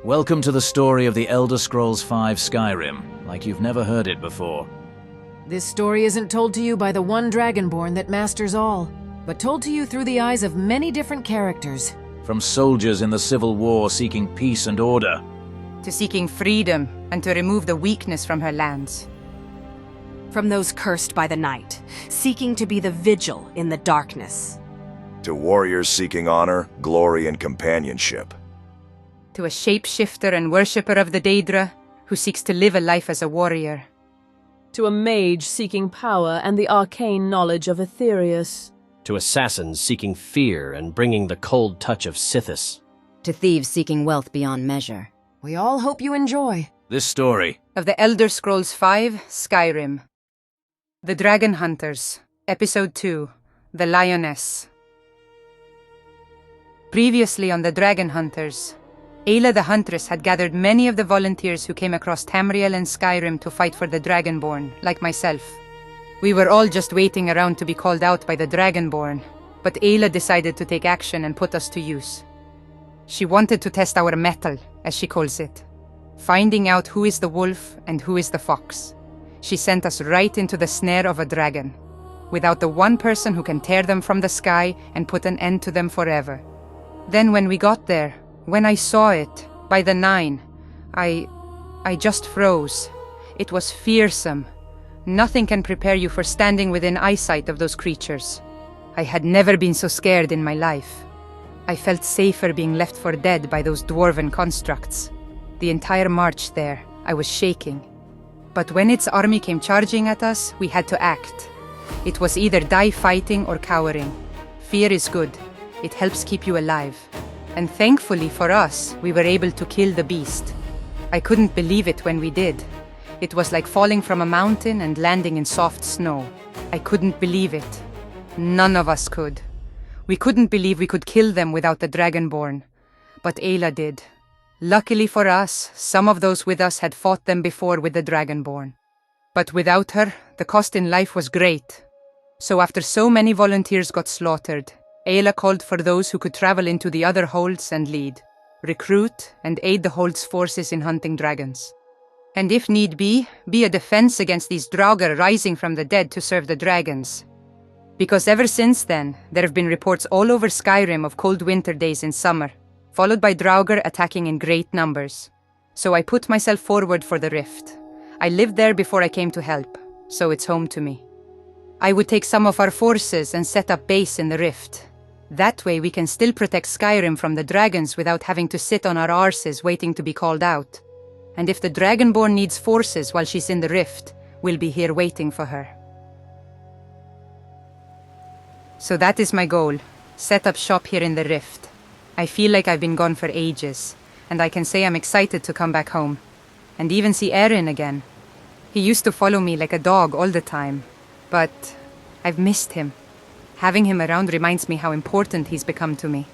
Welcome to the story of the Elder Scrolls V Skyrim, like you've never heard it before. This story isn't told to you by the one Dragonborn that masters all, but told to you through the eyes of many different characters. From soldiers in the Civil War seeking peace and order, to seeking freedom and to remove the weakness from her lands. From those cursed by the night, seeking to be the vigil in the darkness. To warriors seeking honor, glory, and companionship. To a shapeshifter and worshipper of the Daedra who seeks to live a life as a warrior. To a mage seeking power and the arcane knowledge of Aetherius. To assassins seeking fear and bringing the cold touch of Sithis. To thieves seeking wealth beyond measure. We all hope you enjoy this story of the Elder Scrolls V Skyrim. The Dragon Hunters, Episode 2, The Lioness. Previously on the Dragon Hunters, Ayla the Huntress had gathered many of the volunteers who came across Tamriel and Skyrim to fight for the Dragonborn, like myself. We were all just waiting around to be called out by the Dragonborn, but Ayla decided to take action and put us to use. She wanted to test our mettle, as she calls it, finding out who is the wolf and who is the fox. She sent us right into the snare of a dragon, without the one person who can tear them from the sky and put an end to them forever. Then when we got there, when I saw it, by the 9, I just froze. It was fearsome. Nothing can prepare you for standing within eyesight of those creatures. I had never been so scared in my life. I felt safer being left for dead by those dwarven constructs. The entire march there, I was shaking. But when its army came charging at us, we had to act. It was either die fighting or cowering. Fear is good. It helps keep you alive. And thankfully for us, we were able to kill the beast. I couldn't believe it when we did. It was like falling from a mountain and landing in soft snow. I couldn't believe it. None of us could. We couldn't believe we could kill them without the Dragonborn. But Ayla did. Luckily for us, some of those with us had fought them before with the Dragonborn. But without her, the cost in life was great. So after so many volunteers got slaughtered, Ayla called for those who could travel into the other holds and lead, recruit, and aid the hold's forces in hunting dragons. And if need be a defense against these Draugr rising from the dead to serve the dragons. Because ever since then, there have been reports all over Skyrim of cold winter days in summer, followed by Draugr attacking in great numbers. So I put myself forward for the rift. I lived there before I came to help, so it's home to me. I would take some of our forces and set up base in the rift. That way we can still protect Skyrim from the dragons without having to sit on our arses waiting to be called out. And if the Dragonborn needs forces while she's in the rift, we'll be here waiting for her. So that is my goal, set up shop here in the rift. I feel like I've been gone for ages, and I can say I'm excited to come back home. And even see Erin again. He used to follow me like a dog all the time, but I've missed him. Having him around reminds me how important he's become to me.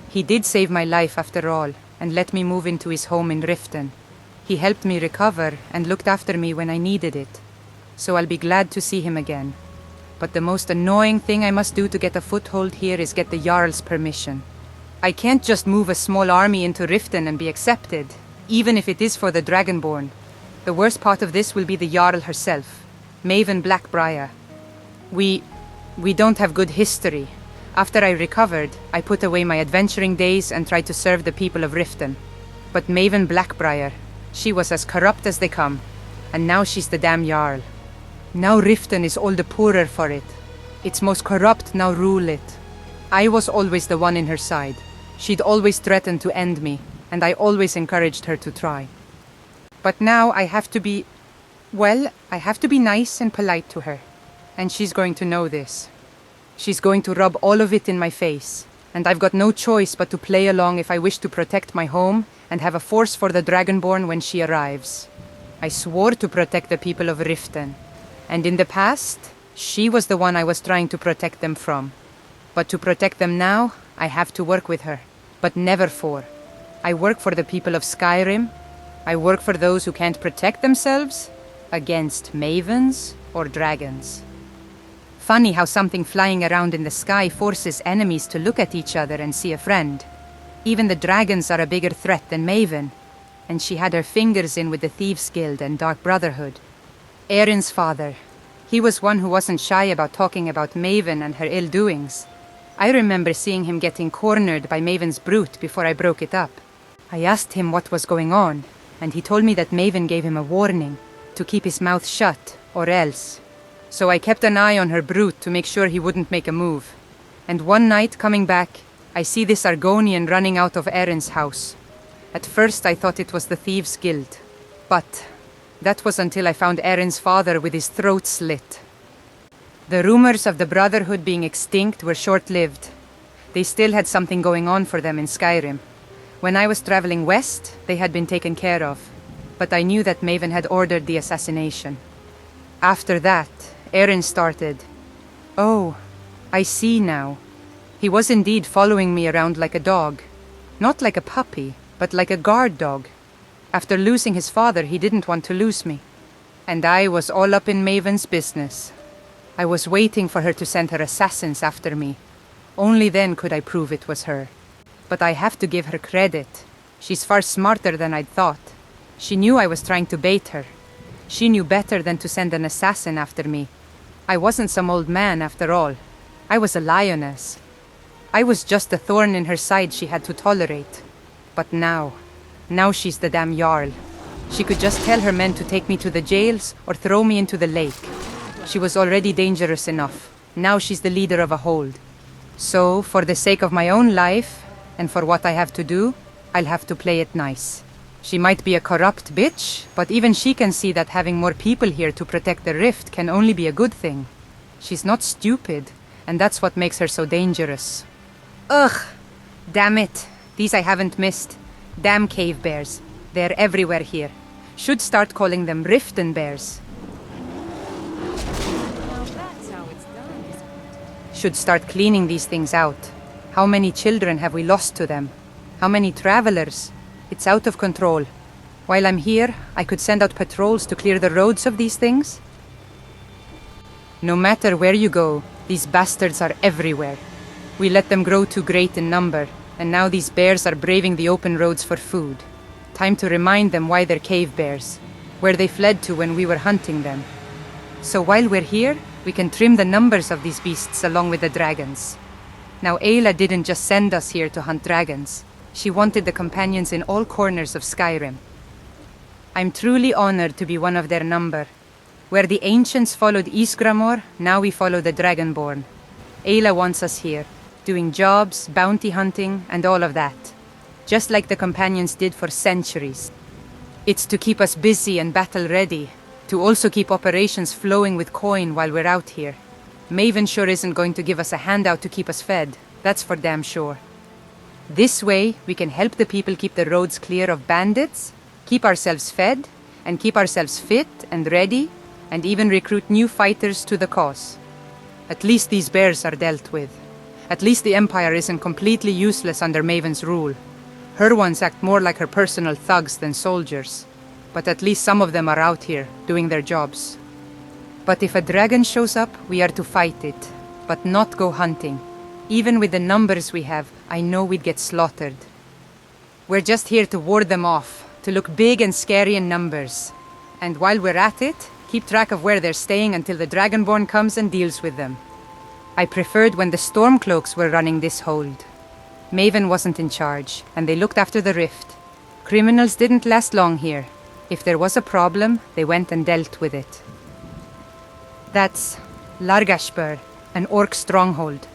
He did save my life after all, and let me move into his home in Riften. He helped me recover and looked after me when I needed it. So I'll be glad to see him again. But the most annoying thing I must do to get a foothold here is get the Jarl's permission. I can't just move a small army into Riften and be accepted, even if it is for the Dragonborn. The worst part of this will be the Jarl herself, Maven Blackbriar. We don't have good history. After I recovered, I put away my adventuring days and tried to serve the people of Riften. But Maven Blackbriar, she was as corrupt as they come, and now she's the damn Jarl. Now Riften is all the poorer for it. Its most corrupt now rule it. I was always the one in her side. She'd always threatened to end me, and I always encouraged her to try. But now I have to be nice and polite to her. And she's going to know this. She's going to rub all of it in my face, and I've got no choice but to play along if I wish to protect my home and have a force for the Dragonborn when she arrives. I swore to protect the people of Riften, and in the past, she was the one I was trying to protect them from. But to protect them now, I have to work with her, but never for. I work for the people of Skyrim. I work for those who can't protect themselves against mavens or dragons. Funny how something flying around in the sky forces enemies to look at each other and see a friend. Even the dragons are a bigger threat than Maven, and she had her fingers in with the Thieves' Guild and Dark Brotherhood. Erin's father, he was one who wasn't shy about talking about Maven and her ill-doings. I remember seeing him getting cornered by Maven's brute before I broke it up. I asked him what was going on, and he told me that Maven gave him a warning to keep his mouth shut, or else. So I kept an eye on her brute to make sure he wouldn't make a move. And one night, coming back, I see this Argonian running out of Erin's house. At first I thought it was the Thieves' Guild, but that was until I found Erin's father with his throat slit. The rumors of the Brotherhood being extinct were short-lived. They still had something going on for them in Skyrim. When I was traveling west, they had been taken care of, but I knew that Maven had ordered the assassination. After that, Erin started. Oh, I see now. He was indeed following me around like a dog. Not like a puppy, but like a guard dog. After losing his father, he didn't want to lose me. And I was all up in Maven's business. I was waiting for her to send her assassins after me. Only then could I prove it was her. But I have to give her credit. She's far smarter than I'd thought. She knew I was trying to bait her. She knew better than to send an assassin after me. I wasn't some old man after all. I was a lioness. I was just a thorn in her side she had to tolerate. But now she's the damn Jarl. She could just tell her men to take me to the jails or throw me into the lake. She was already dangerous enough. Now she's the leader of a hold. So, for the sake of my own life, and for what I have to do, I'll have to play it nice. She might be a corrupt bitch, but even she can see that having more people here to protect the rift can only be a good thing. She's not stupid, and that's what makes her so dangerous. Ugh! Damn it! These I haven't missed. Damn cave bears. They're everywhere here. Should start calling them Riften bears. Should start cleaning these things out. How many children have we lost to them? How many travelers? It's out of control. While I'm here, I could send out patrols to clear the roads of these things. No matter where you go, these bastards are everywhere. We let them grow too great in number, and now these bears are braving the open roads for food. Time to remind them why they're cave bears, where they fled to when we were hunting them. So while we're here, we can trim the numbers of these beasts along with the dragons. Now Ayla didn't just send us here to hunt dragons. She wanted the companions in all corners of Skyrim. I'm truly honored to be one of their number. Where the ancients followed Ysgramor, now we follow the Dragonborn. Ayla wants us here, doing jobs, bounty hunting, and all of that. Just like the companions did for centuries. It's to keep us busy and battle-ready, to also keep operations flowing with coin while we're out here. Maven sure isn't going to give us a handout to keep us fed, that's for damn sure. This way, we can help the people keep the roads clear of bandits, keep ourselves fed, and keep ourselves fit and ready, and even recruit new fighters to the cause. At least these bears are dealt with. At least the Empire isn't completely useless under Maven's rule. Her ones act more like her personal thugs than soldiers. But at least some of them are out here, doing their jobs. But if a dragon shows up, we are to fight it, but not go hunting. Even with the numbers we have, I know we'd get slaughtered. We're just here to ward them off, to look big and scary in numbers. And while we're at it, keep track of where they're staying until the Dragonborn comes and deals with them. I preferred when the Stormcloaks were running this hold. Maven wasn't in charge, and they looked after the rift. Criminals didn't last long here. If there was a problem, they went and dealt with it. That's Largashbur, an orc stronghold.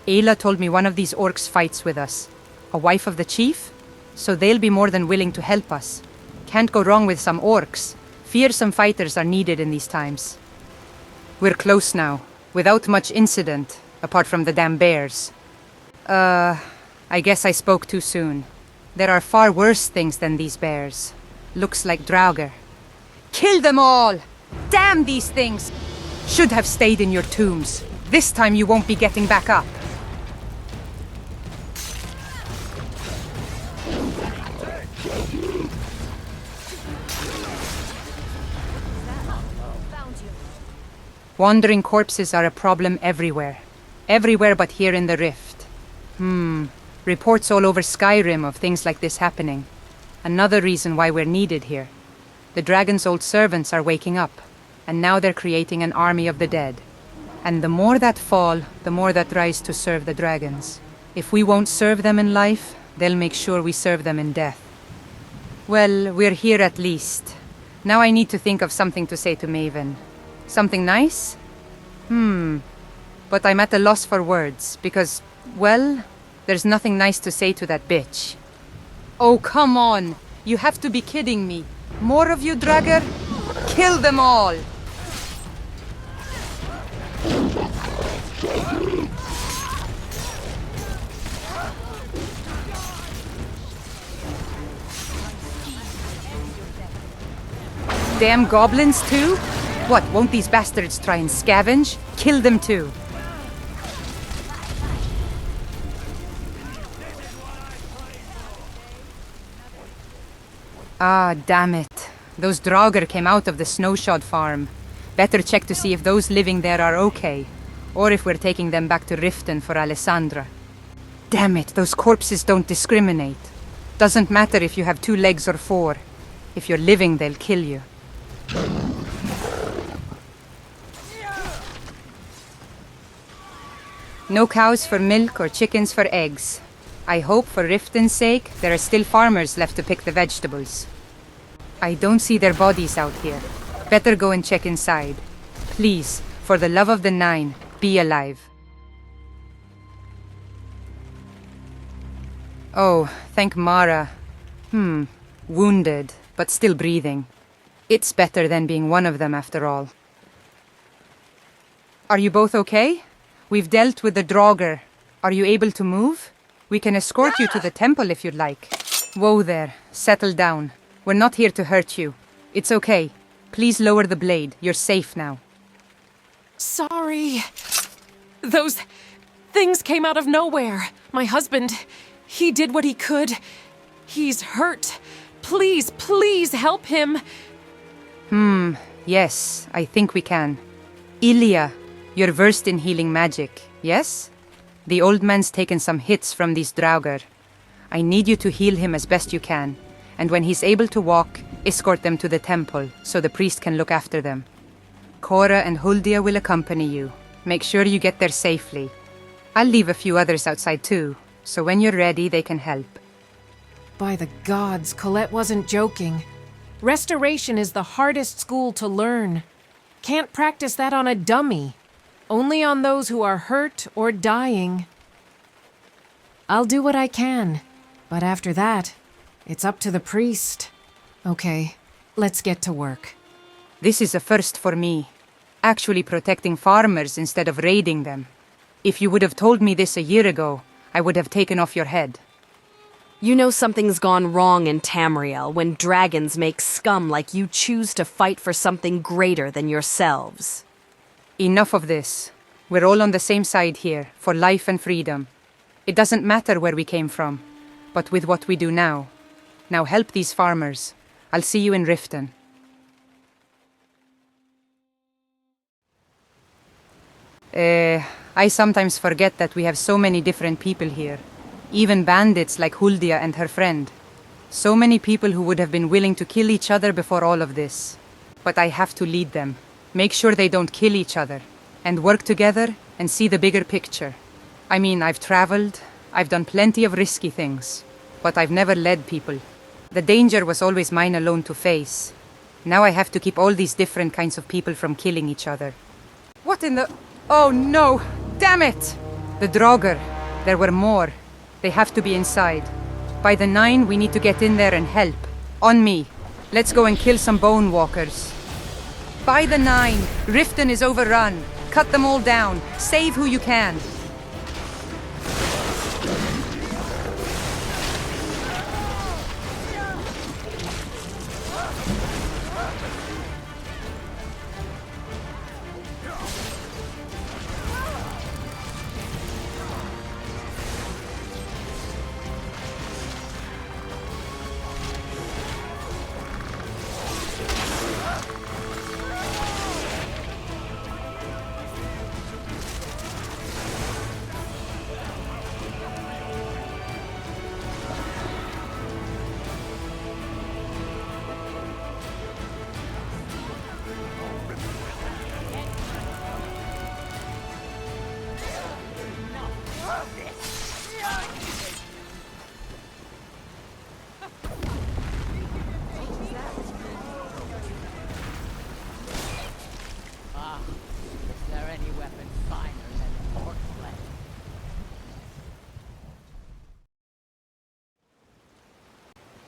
Ayla told me one of these orcs fights with us. A wife of the chief? So they'll be more than willing to help us. Can't go wrong with some orcs. Fearsome fighters are needed in these times. We're close now, without much incident, apart from the damn bears. I guess I spoke too soon. There are far worse things than these bears. Looks like Draugr. Kill them all! Damn these things! Should have stayed in your tombs. This time you won't be getting back up. Wandering corpses are a problem everywhere. Everywhere but here in the rift. Reports all over Skyrim of things like this happening. Another reason why we're needed here. The dragon's old servants are waking up, and now they're creating an army of the dead. And the more that fall, the more that rise to serve the dragons. If we won't serve them in life, they'll make sure we serve them in death. Well, we're here at least. Now I need to think of something to say to Maven. Something nice? But I'm at a loss for words, because, well, there's nothing nice to say to that bitch. Oh, come on! You have to be kidding me. More of you, Dragger? Kill them all! Damn goblins too? What, won't these bastards try and scavenge? Kill them too. Ah, damn it. Those Draugr came out of the Snowshod farm. Better check to see if those living there are okay, or if we're taking them back to Riften for Alessandra. Damn it, those corpses don't discriminate. Doesn't matter if you have 2 legs or 4. If you're living, they'll kill you. No cows for milk or chickens for eggs. I hope for Riften's sake, there are still farmers left to pick the vegetables. I don't see their bodies out here. Better go and check inside. Please, for the love of the 9, be alive. Oh, thank Mara. Wounded, but still breathing. It's better than being one of them after all. Are you both okay? We've dealt with the Draugr. Are you able to move? We can escort you to the temple if you'd like. Whoa there, settle down. We're not here to hurt you. It's okay. Please lower the blade. You're safe now. Sorry. Those things came out of nowhere. My husband, he did what he could. He's hurt. Please, please help him. Yes, I think we can. Ilya, you're versed in healing magic, yes? The old man's taken some hits from these Draugr. I need you to heal him as best you can, and when he's able to walk, escort them to the temple so the priest can look after them. Cora and Huldia will accompany you. Make sure you get there safely. I'll leave a few others outside too, so when you're ready, they can help. By the gods, Colette wasn't joking. Restoration is the hardest school to learn. Can't practice that on a dummy. Only on those who are hurt or dying. I'll do what I can, but after that, it's up to the priest. Okay, let's get to work. This is a first for me. Actually protecting farmers instead of raiding them. If you would have told me this a year ago, I would have taken off your head. You know something's gone wrong in Tamriel when dragons make scum like you choose to fight for something greater than yourselves. Enough of this. We're all on the same side here, for life and freedom. It doesn't matter where we came from, but with what we do now. Now help these farmers. I'll see you in Riften. I sometimes forget that we have so many different people here. Even bandits like Huldia and her friend. So many people who would have been willing to kill each other before all of this. But I have to lead them. Make sure they don't kill each other. And work together and see the bigger picture. I mean, I've traveled, I've done plenty of risky things. But I've never led people. The danger was always mine alone to face. Now I have to keep all these different kinds of people from killing each other. What in the... Oh no! Damn it! The Draugr. There were more. They have to be inside. By the 9, we need to get in there and help. On me. Let's go and kill some bone walkers. By the 9, Riften is overrun. Cut them all down. Save who you can.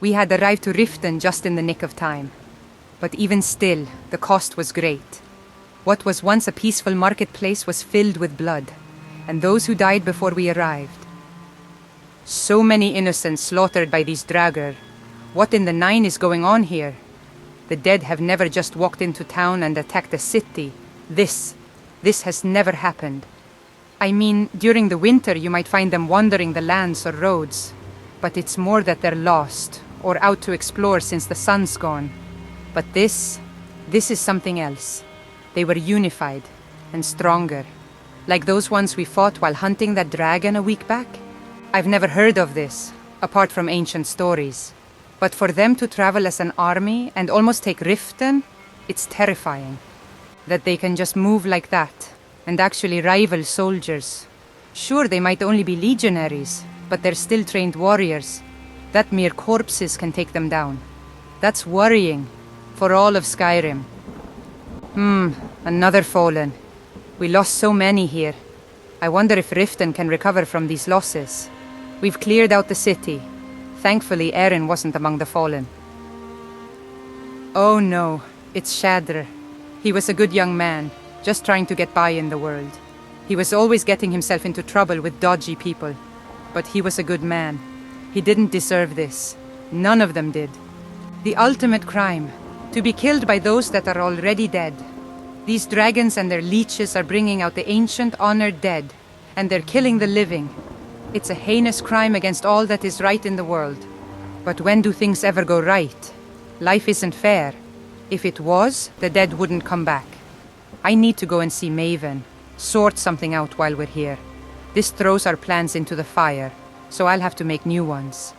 We had arrived to Riften just in the nick of time. But even still, the cost was great. What was once a peaceful marketplace was filled with blood, and those who died before we arrived. So many innocents slaughtered by these Draugr. What in the nine is going on here? The dead have never just walked into town and attacked a city. This has never happened. I mean, during the winter you might find them wandering the lands or roads. But it's more that they're lost, or out to explore since the sun's gone. But this is something else. They were unified and stronger. Like those ones we fought while hunting that dragon a week back. I've never heard of this, apart from ancient stories. But for them to travel as an army and almost take Riften, it's terrifying. That they can just move like that, and actually rival soldiers. Sure, they might only be legionaries, but they're still trained warriors. That mere corpses can take them down. That's worrying, for all of Skyrim. Another fallen. We lost so many here. I wonder if Riften can recover from these losses. We've cleared out the city. Thankfully, Eren wasn't among the fallen. Oh no, it's Shadr. He was a good young man, just trying to get by in the world. He was always getting himself into trouble with dodgy people. But he was a good man. He didn't deserve this. None of them did. The ultimate crime, to be killed by those that are already dead. These dragons and their leeches are bringing out the ancient honored dead, and they're killing the living. It's a heinous crime against all that is right in the world. But when do things ever go right? Life isn't fair. If it was, the dead wouldn't come back. I need to go and see Maven, sort something out while we're here. This throws our plans into the fire, so I'll have to make new ones.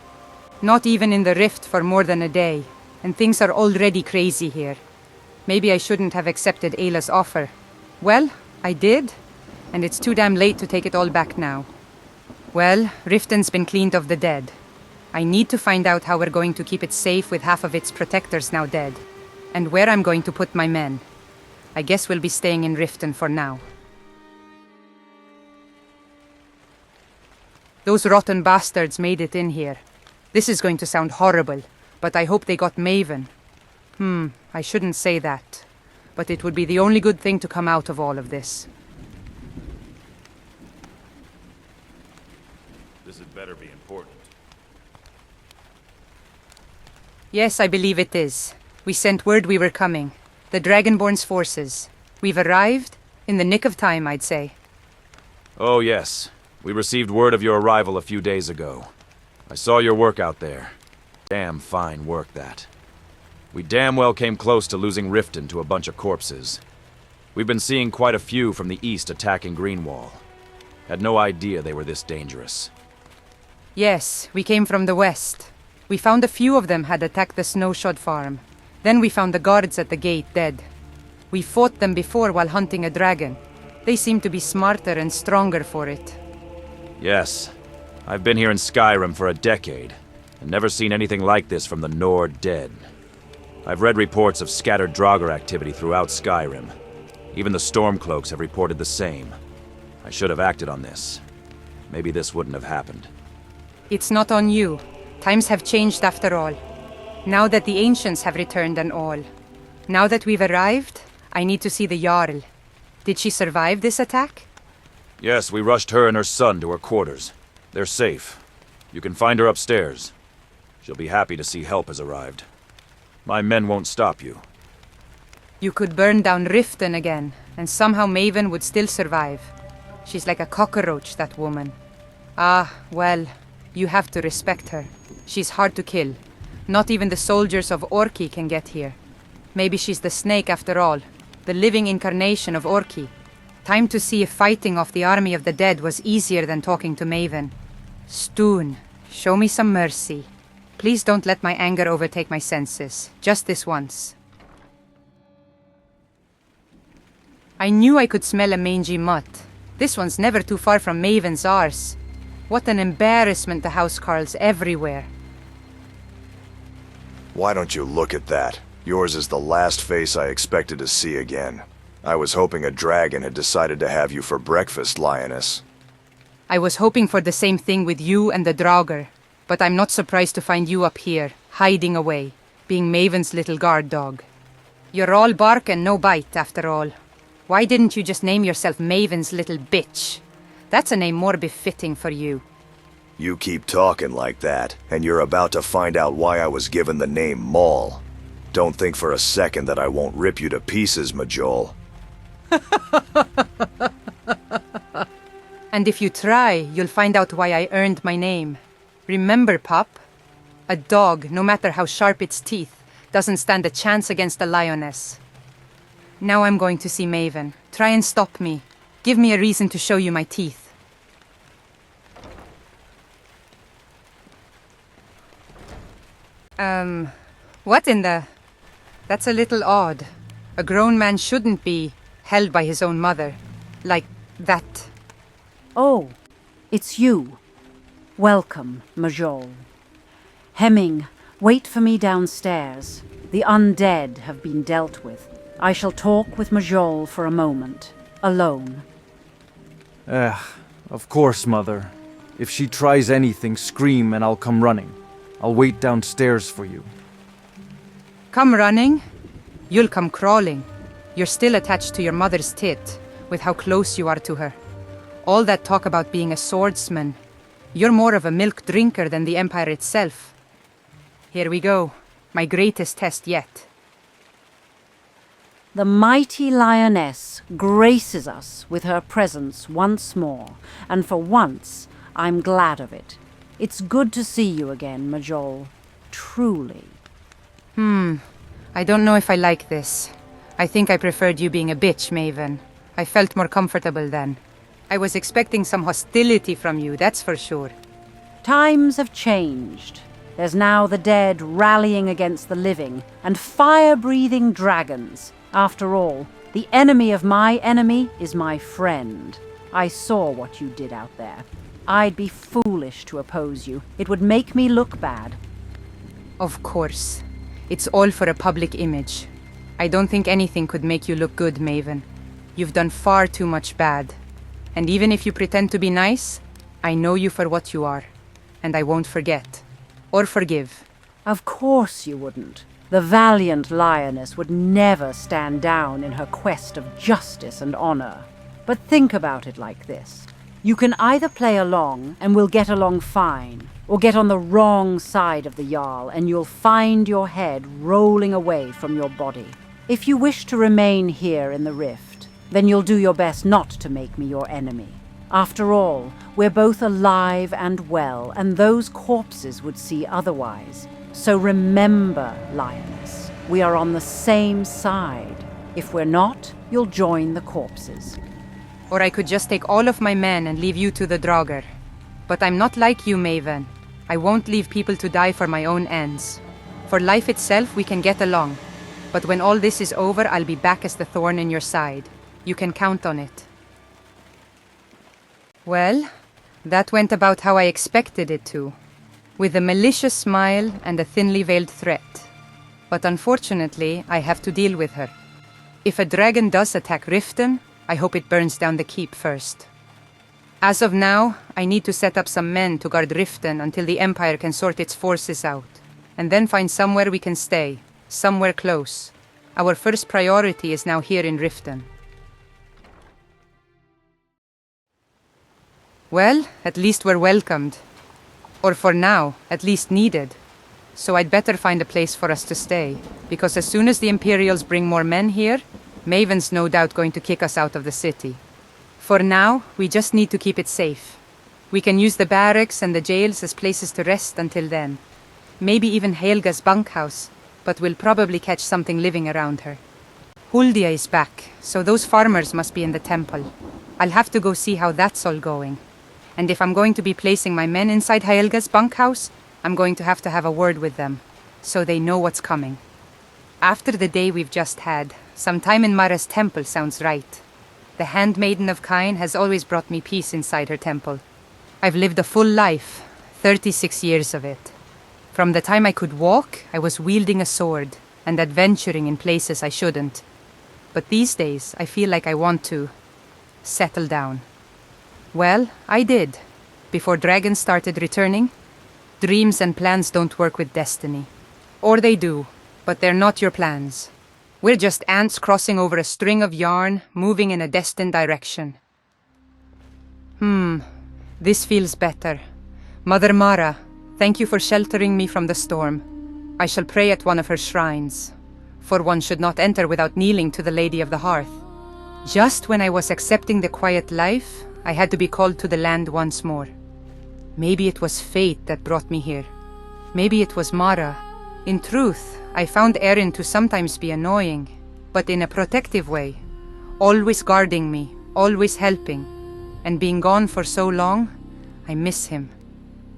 Not even in the rift for more than a day, and things are already crazy here. Maybe I shouldn't have accepted Ayla's offer. Well, I did, and it's too damn late to take it all back now. Well, Riften's been cleaned of the dead. I need to find out how we're going to keep it safe with half of its protectors now dead, and where I'm going to put my men. I guess we'll be staying in Riften for now. Those rotten bastards made it in here. This is going to sound horrible, but I hope they got Maven. I shouldn't say that, but it would be the only good thing to come out of all of this. This had better be important. Yes, I believe it is. We sent word we were coming. The Dragonborn's forces. We've arrived, in the nick of time, I'd say. Oh yes. We received word of your arrival a few days ago. I saw your work out there. Damn fine work, that. We damn well came close to losing Riften to a bunch of corpses. We've been seeing quite a few from the east attacking Greenwall. Had no idea they were this dangerous. Yes, we came from the west. We found a few of them had attacked the Snowshod farm. Then we found the guards at the gate dead. We fought them before while hunting a dragon. They seem to be smarter and stronger for it. Yes. I've been here in Skyrim for a decade, and never seen anything like this from the Nord dead. I've read reports of scattered Draugr activity throughout Skyrim. Even the Stormcloaks have reported the same. I should have acted on this. Maybe this wouldn't have happened. It's not on you. Times have changed after all. Now that the ancients have returned and all. Now that we've arrived, I need to see the Jarl. Did she survive this attack? Yes, we rushed her and her son to her quarters. They're safe. You can find her upstairs. She'll be happy to see help has arrived. My men won't stop you. You could burn down Riften again, and somehow Maven would still survive. She's like a cockroach, that woman. Ah, well, you have to respect her. She's hard to kill. Not even the soldiers of Orki can get here. Maybe she's the snake after all, the living incarnation of Orki. Time to see if fighting off the army of the dead was easier than talking to Maven. Stoon, show me some mercy. Please don't let my anger overtake my senses. Just this once. I knew I could smell a mangy mutt. This one's never too far from Maven's arse. What an embarrassment the housecarls everywhere. Why don't you look at that? Yours is the last face I expected to see again. I was hoping a dragon had decided to have you for breakfast, Lioness. I was hoping for the same thing with you and the Draugr, but I'm not surprised to find you up here, hiding away, being Maven's little guard dog. You're all bark and no bite, after all. Why didn't you just name yourself Maven's little bitch? That's a name more befitting for you. You keep talking like that, and you're about to find out why I was given the name Mjoll. Don't think for a second that I won't rip you to pieces, Mjoll. And if you try, you'll find out why I earned my name. Remember, pup? A dog, no matter how sharp its teeth, doesn't stand a chance against a lioness. Now I'm going to see Maven. Try and stop me. Give me a reason to show you my teeth. What in the... That's a little odd. A grown man shouldn't be held by his own mother. Like that. Oh, it's you. Welcome, Mjoll. Hemming, wait for me downstairs. The undead have been dealt with. I shall talk with Mjoll for a moment, alone. Of course, Mother. If she tries anything, scream and I'll come running. I'll wait downstairs for you. Come running? You'll come crawling. You're still attached to your mother's tit, with how close you are to her. All that talk about being a swordsman. You're more of a milk drinker than the Empire itself. Here we go. My greatest test yet. The mighty Lioness graces us with her presence once more, and for once, I'm glad of it. It's good to see you again, Mjoll. Truly. I don't know if I like this. I think I preferred you being a bitch, Maven. I felt more comfortable then. I was expecting some hostility from you, that's for sure. Times have changed. There's now the dead rallying against the living, and fire-breathing dragons. After all, the enemy of my enemy is my friend. I saw what you did out there. I'd be foolish to oppose you. It would make me look bad. Of course. It's all for a public image. I don't think anything could make you look good, Maven. You've done far too much bad. And even if you pretend to be nice, I know you for what you are. And I won't forget. Or forgive. Of course you wouldn't. The valiant Lioness would never stand down in her quest of justice and honor. But think about it like this. You can either play along, and we'll get along fine, or get on the wrong side of the Jarl, and you'll find your head rolling away from your body. If you wish to remain here in the rift, then you'll do your best not to make me your enemy. After all, we're both alive and well, and those corpses would see otherwise. So remember, Lioness, we are on the same side. If we're not, you'll join the corpses. Or I could just take all of my men and leave you to the Draugr. But I'm not like you, Maven. I won't leave people to die for my own ends. For life itself, we can get along. But when all this is over, I'll be back as the thorn in your side. You can count on it. Well, that went about how I expected it to. With a malicious smile and a thinly veiled threat. But unfortunately, I have to deal with her. If a dragon does attack Riften, I hope it burns down the keep first. As of now, I need to set up some men to guard Riften until the Empire can sort its forces out, and then find somewhere we can stay, somewhere close. Our first priority is now here in Riften. Well, at least we're welcomed. Or for now, at least needed. So I'd better find a place for us to stay, because as soon as the Imperials bring more men here, Maven's no doubt going to kick us out of the city. For now, we just need to keep it safe. We can use the barracks and the jails as places to rest until then. Maybe even Helga's bunkhouse, but we'll probably catch something living around her. Huldia is back, so those farmers must be in the temple. I'll have to go see how that's all going. And if I'm going to be placing my men inside Helga's bunkhouse, I'm going to have a word with them, so they know what's coming. After the day we've just had, some time in Mara's temple sounds right. The Handmaiden of Kain has always brought me peace inside her temple. I've lived a full life, 36 years of it. From the time I could walk, I was wielding a sword and adventuring in places I shouldn't. But these days, I feel like I want to settle down. Well, I did. Before dragons started returning. Dreams and plans don't work with destiny. Or they do, but they're not your plans. We're just ants crossing over a string of yarn, moving in a destined direction. This feels better. Mother Mara, thank you for sheltering me from the storm. I shall pray at one of her shrines, for one should not enter without kneeling to the Lady of the Hearth. Just when I was accepting the quiet life, I had to be called to the land once more. Maybe it was fate that brought me here. Maybe it was Mara. In truth, I found Erin to sometimes be annoying, but in a protective way. Always guarding me, always helping. And being gone for so long, I miss him.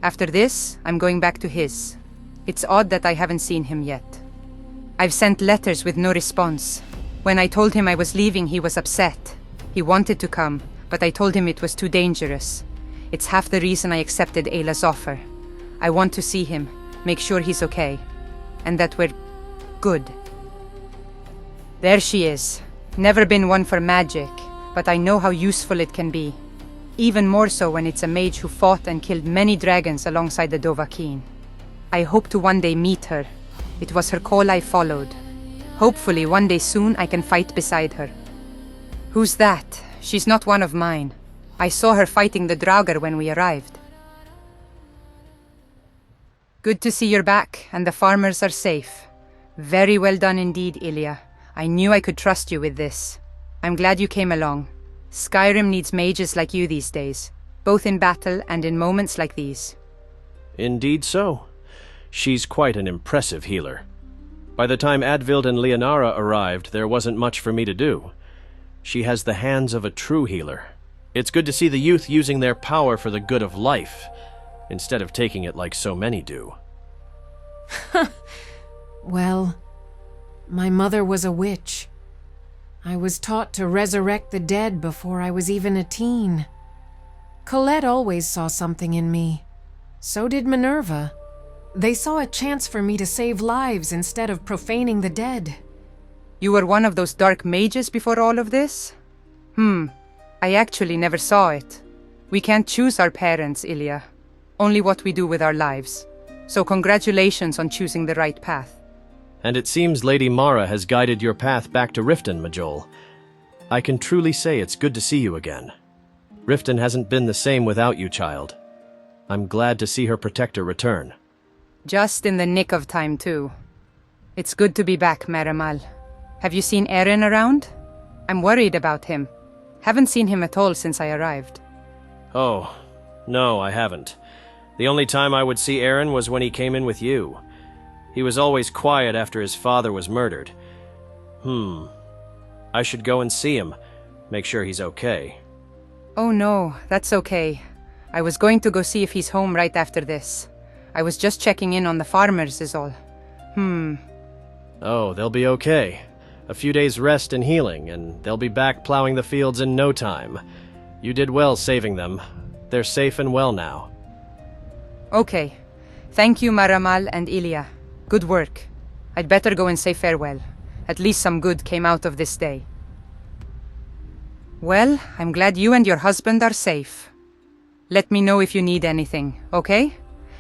After this, I'm going back to his. It's odd that I haven't seen him yet. I've sent letters with no response. When I told him I was leaving, he was upset. He wanted to come, but I told him it was too dangerous. It's half the reason I accepted Ayla's offer. I want to see him, make sure he's okay, and that we're good. There she is. Never been one for magic, but I know how useful it can be. Even more so when it's a mage who fought and killed many dragons alongside the Dovahkiin. I hope to one day meet her. It was her call I followed. Hopefully one day soon I can fight beside her. Who's that? She's not one of mine. I saw her fighting the Draugr when we arrived. Good to see you're back, and the farmers are safe. Very well done indeed, Ilya. I knew I could trust you with this. I'm glad you came along. Skyrim needs mages like you these days, both in battle and in moments like these. Indeed so. She's quite an impressive healer. By the time Advild and Leonara arrived, there wasn't much for me to do. She has the hands of a true healer. It's good to see the youth using their power for the good of life, instead of taking it like so many do. Well, my mother was a witch. I was taught to resurrect the dead before I was even a teen. Colette always saw something in me. So did Minerva. They saw a chance for me to save lives instead of profaning the dead. You were one of those dark mages before all of this? I actually never saw it. We can't choose our parents, Ilya. Only what we do with our lives. So congratulations on choosing the right path. And it seems Lady Mara has guided your path back to Riften, Mjoll. I can truly say it's good to see you again. Riften hasn't been the same without you, child. I'm glad to see her protector return. Just in the nick of time, too. It's good to be back, Marimal. Have you seen Erin around? I'm worried about him. Haven't seen him at all since I arrived. Oh, no, I haven't. The only time I would see Erin was when he came in with you. He was always quiet after his father was murdered. I should go and see him, make sure he's okay. Oh no, that's okay. I was going to go see if he's home right after this. I was just checking in on the farmers is all. Oh, they'll be okay. A few days rest and healing, and they'll be back plowing the fields in no time. You did well saving them. They're safe and well now. Okay. Thank you, Marimal and Ilya. Good work. I'd better go and say farewell. At least some good came out of this day. Well, I'm glad you and your husband are safe. Let me know if you need anything, okay?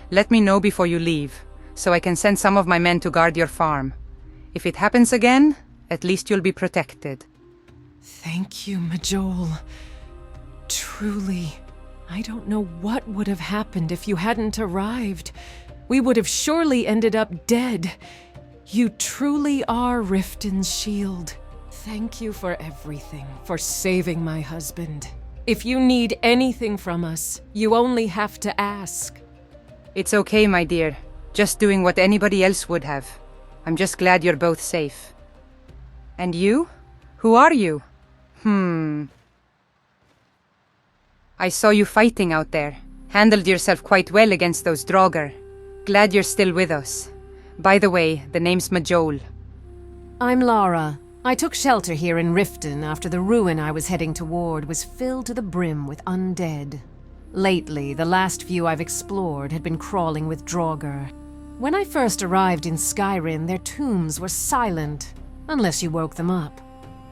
Let me know before you leave, so I can send some of my men to guard your farm. If it happens again, at least you'll be protected. Thank you, Mjoll. Truly, I don't know what would have happened if you hadn't arrived. We would have surely ended up dead. You truly are Riften's shield. Thank you for everything, for saving my husband. If you need anything from us, you only have to ask. It's okay, my dear. Just doing what anybody else would have. I'm just glad you're both safe. And you? Who are you? I saw you fighting out there. Handled yourself quite well against those Draugr. Glad you're still with us. By the way, the name's Mjoll. I'm Lara. I took shelter here in Riften after the ruin I was heading toward was filled to the brim with undead. Lately, the last few I've explored had been crawling with Draugr. When I first arrived in Skyrim, their tombs were silent, unless you woke them up.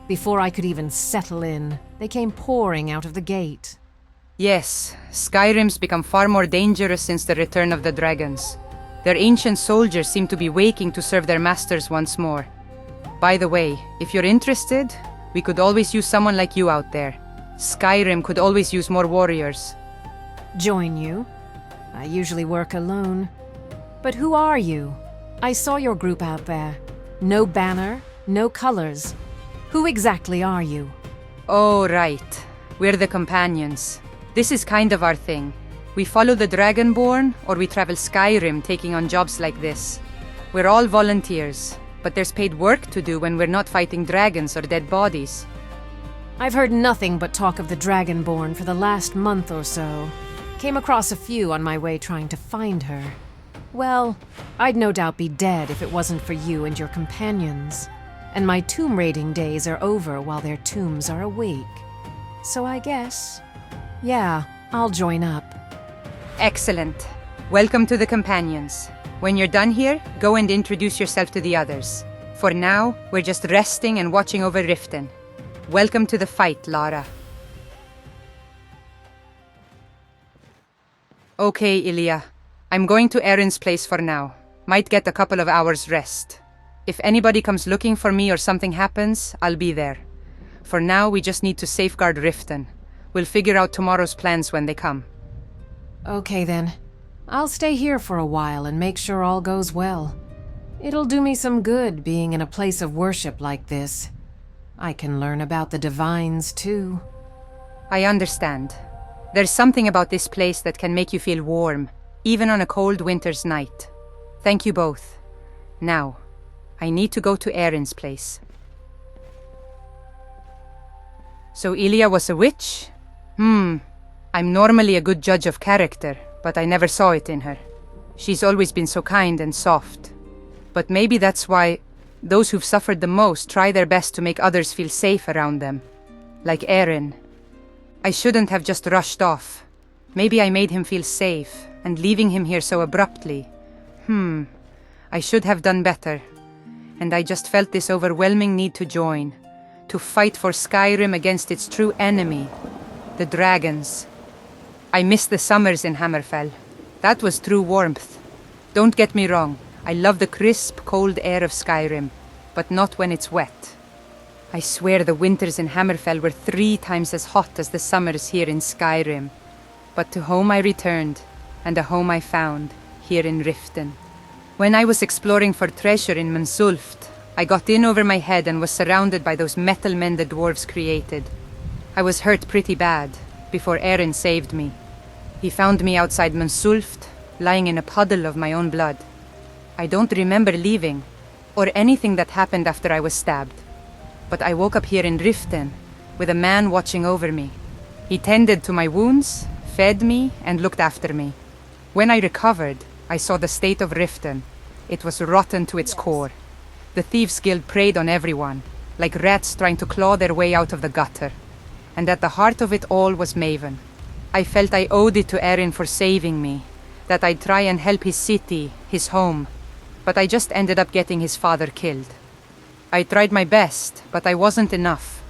Before I could even settle in, they came pouring out of the gate. Yes, Skyrim's become far more dangerous since the return of the dragons. Their ancient soldiers seem to be waking to serve their masters once more. By the way, if you're interested, we could always use someone like you out there. Skyrim could always use more warriors. Join you? I usually work alone. But who are you? I saw your group out there. No banner, no colors. Who exactly are you? Oh, right. We're the companions. This is kind of our thing. We follow the Dragonborn, or we travel Skyrim taking on jobs like this. We're all volunteers, but there's paid work to do when we're not fighting dragons or dead bodies. I've heard nothing but talk of the Dragonborn for the last month or so. Came across a few on my way trying to find her. Well, I'd no doubt be dead if it wasn't for you and your companions. And my tomb raiding days are over while their tombs are awake. So I guess, yeah, I'll join up. Excellent. Welcome to the companions. When you're done here, go and introduce yourself to the others. For now, we're just resting and watching over Riften. Welcome to the fight, Lara. Okay, Ilya. I'm going to Erin's place for now. Might get a couple of hours rest. If anybody comes looking for me or something happens, I'll be there. For now, we just need to safeguard Riften. We'll figure out tomorrow's plans when they come. Okay then. I'll stay here for a while and make sure all goes well. It'll do me some good being in a place of worship like this. I can learn about the divines too. I understand. There's something about this place that can make you feel warm, even on a cold winter's night. Thank you both. Now, I need to go to Erin's place. So Ilya was a witch? I'm normally a good judge of character, but I never saw it in her. She's always been so kind and soft. But maybe that's why those who've suffered the most try their best to make others feel safe around them. Like Erin. I shouldn't have just rushed off. Maybe I made him feel safe, and leaving him here so abruptly. I should have done better. And I just felt this overwhelming need to join. To fight for Skyrim against its true enemy, the dragons. I miss the summers in Hammerfell. That was true warmth. Don't get me wrong, I love the crisp, cold air of Skyrim, but not when it's wet. I swear the winters in Hammerfell were 3 times as hot as the summers here in Skyrim. But to home I returned, and a home I found, here in Riften. When I was exploring for treasure in Mjoll, I got in over my head and was surrounded by those metal men the dwarves created. I was hurt pretty bad, before Erin saved me. He found me outside Mjoll, lying in a puddle of my own blood. I don't remember leaving, or anything that happened after I was stabbed. But I woke up here in Riften, with a man watching over me. He tended to my wounds, fed me, and looked after me. When I recovered, I saw the state of Riften. It was rotten to its core. The Thieves' Guild preyed on everyone, like rats trying to claw their way out of the gutter. And at the heart of it all was Maven. I felt I owed it to Erin for saving me, that I'd try and help his city, his home. But I just ended up getting his father killed. I tried my best, but I wasn't enough.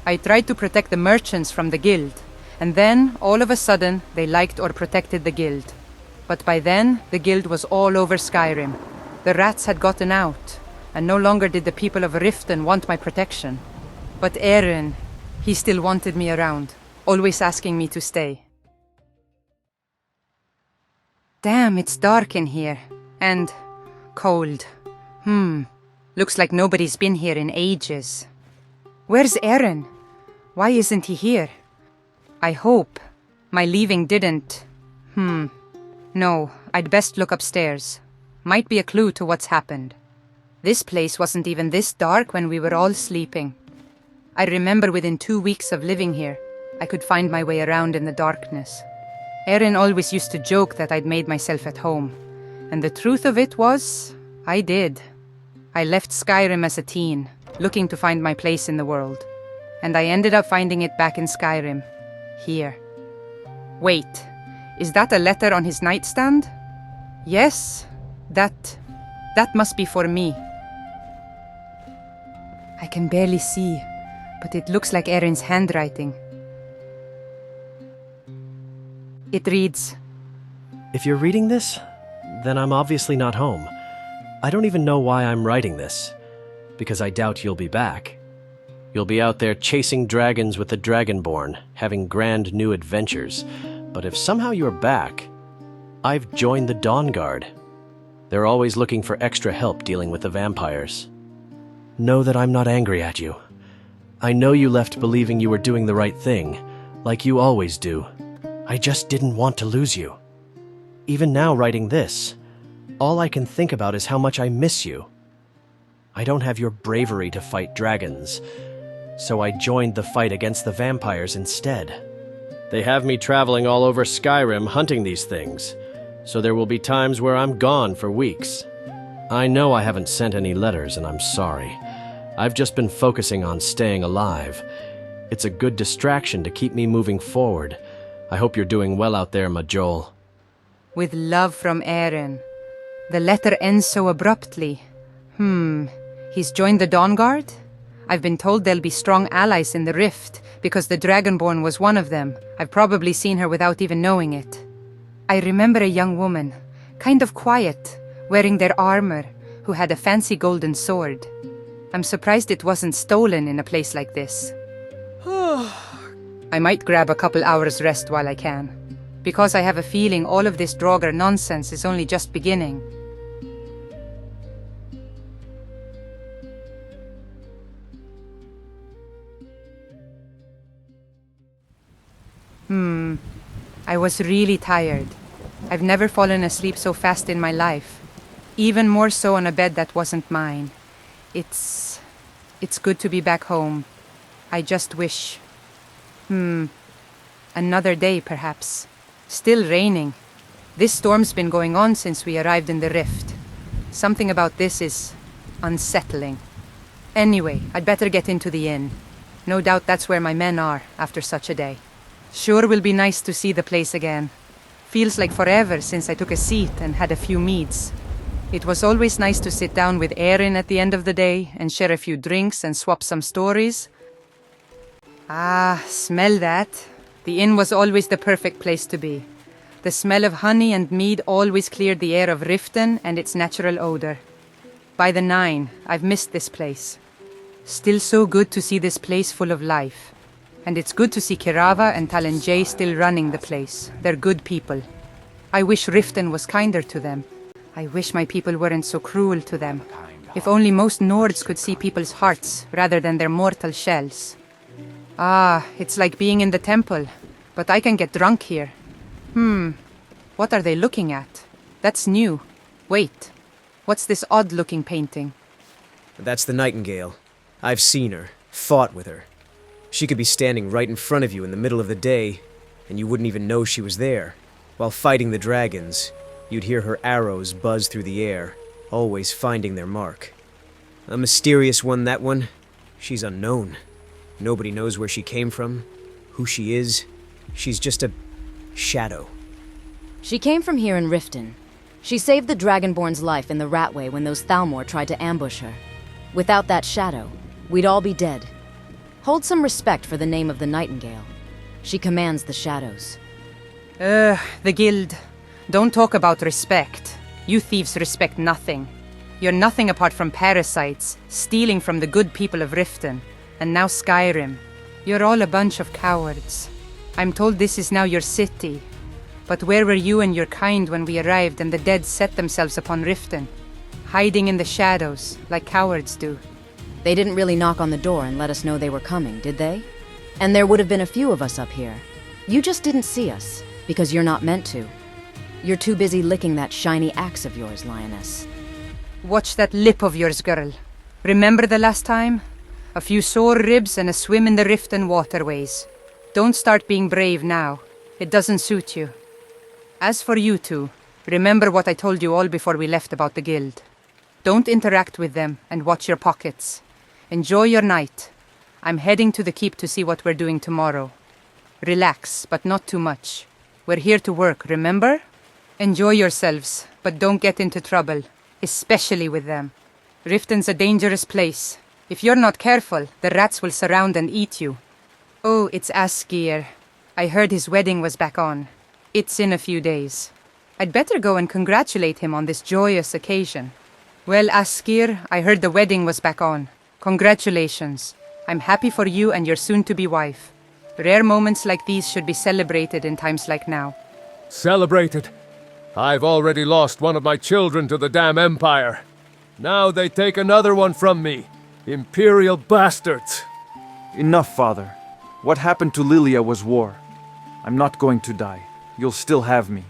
I tried to protect the merchants from the guild, and then, all of a sudden, they liked or protected the guild. But by then, the guild was all over Skyrim. The rats had gotten out, and no longer did the people of Riften want my protection. But Erin, he still wanted me around, always asking me to stay. Damn, it's dark in here. And cold. Looks like nobody's been here in ages. Where's Erin? Why isn't he here? I hope my leaving didn't... No, I'd best look upstairs. Might be a clue to what's happened. This place wasn't even this dark when we were all sleeping. I remember within 2 weeks of living here, I could find my way around in the darkness. Erin always used to joke that I'd made myself at home. And the truth of it was, I did. I left Skyrim as a teen, looking to find my place in the world. And I ended up finding it back in Skyrim. Here. Wait, Is that a letter on his nightstand? Yes, that must be for me. I can barely see, but it looks like Erin's handwriting. It reads, If you're reading this, then I'm obviously not home. I don't even know why I'm writing this, because I doubt you'll be back. You'll be out there chasing dragons with the Dragonborn, having grand new adventures. But if somehow you're back, I've joined the Dawn Guard. They're always looking for extra help dealing with the vampires. Know that I'm not angry at you. I know you left believing you were doing the right thing, like you always do. I just didn't want to lose you. Even now writing this, all I can think about is how much I miss you. I don't have your bravery to fight dragons, so I joined the fight against the vampires instead. They have me traveling all over Skyrim hunting these things, so there will be times where I'm gone for weeks. I know I haven't sent any letters, and I'm sorry. I've just been focusing on staying alive. It's a good distraction to keep me moving forward. I hope you're doing well out there, Mjoll. With love from Erin. The letter ends so abruptly. He's joined the Dawn Guard? I've been told there'll be strong allies in the Rift, because the Dragonborn was one of them. I've probably seen her without even knowing it. I remember a young woman, kind of quiet, wearing their armor, who had a fancy golden sword. I'm surprised it wasn't stolen in a place like this. I might grab a couple hours rest while I can, because I have a feeling all of this Draugr nonsense is only just beginning. I was really tired. I've never fallen asleep so fast in my life. Even more so on a bed that wasn't mine. It's good to be back home. I just wish... Another day, perhaps. Still raining. This storm's been going on since we arrived in the Rift. Something about this is... unsettling. Anyway, I'd better get into the inn. No doubt that's where my men are, after such a day. Sure will be nice to see the place again. Feels like forever since I took a seat and had a few meads. It was always nice to sit down with Erin at the end of the day and share a few drinks and swap some stories. Ah, smell that. The inn was always the perfect place to be. The smell of honey and mead always cleared the air of Riften and its natural odor. By the 9, I've missed this place. Still so good to see this place full of life. And it's good to see Kirava and Talenjay still running the place. They're good people. I wish Riften was kinder to them. I wish my people weren't so cruel to them. If only most Nords could see people's hearts rather than their mortal shells. Ah, it's like being in the temple, but I can get drunk here. What are they looking at? That's new. Wait, what's this odd-looking painting? That's the Nightingale. I've seen her, fought with her. She could be standing right in front of you in the middle of the day, and you wouldn't even know she was there. While fighting the dragons, you'd hear her arrows buzz through the air, always finding their mark. A mysterious one, that one. She's unknown. Nobody knows where she came from, who she is. She's just a shadow. She came from here in Riften. She saved the Dragonborn's life in the Ratway when those Thalmor tried to ambush her. Without that shadow, we'd all be dead. Hold some respect for the name of the Nightingale. She commands the shadows. The Guild. Don't talk about respect. You thieves respect nothing. You're nothing apart from parasites, stealing from the good people of Riften, and now Skyrim. You're all a bunch of cowards. I'm told this is now your city. But where were you and your kind when we arrived and the dead set themselves upon Riften? Hiding in the shadows, like cowards do. They didn't really knock on the door and let us know they were coming, did they? And there would have been a few of us up here. You just didn't see us, because you're not meant to. You're too busy licking that shiny axe of yours, Lioness. Watch that lip of yours, girl. Remember the last time? A few sore ribs and a swim in the Riften waterways. Don't start being brave now. It doesn't suit you. As for you two, remember what I told you all before we left about the Guild. Don't interact with them and watch your pockets. Enjoy your night. I'm heading to the keep to see what we're doing tomorrow. Relax, but not too much. We're here to work, remember? Enjoy yourselves, but don't get into trouble, especially with them. Riften's a dangerous place. If you're not careful, the rats will surround and eat you. Oh, it's Askir. I heard his wedding was back on. It's in a few days. I'd better go and congratulate him on this joyous occasion. Well, Askir, I heard the wedding was back on. Congratulations. I'm happy for you and your soon-to-be wife. Rare moments like these should be celebrated in times like now. Celebrated? I've already lost one of my children to the damn Empire. Now they take another one from me. Imperial bastards. Enough, Father. What happened to Lilia was war. I'm not going to die. You'll still have me.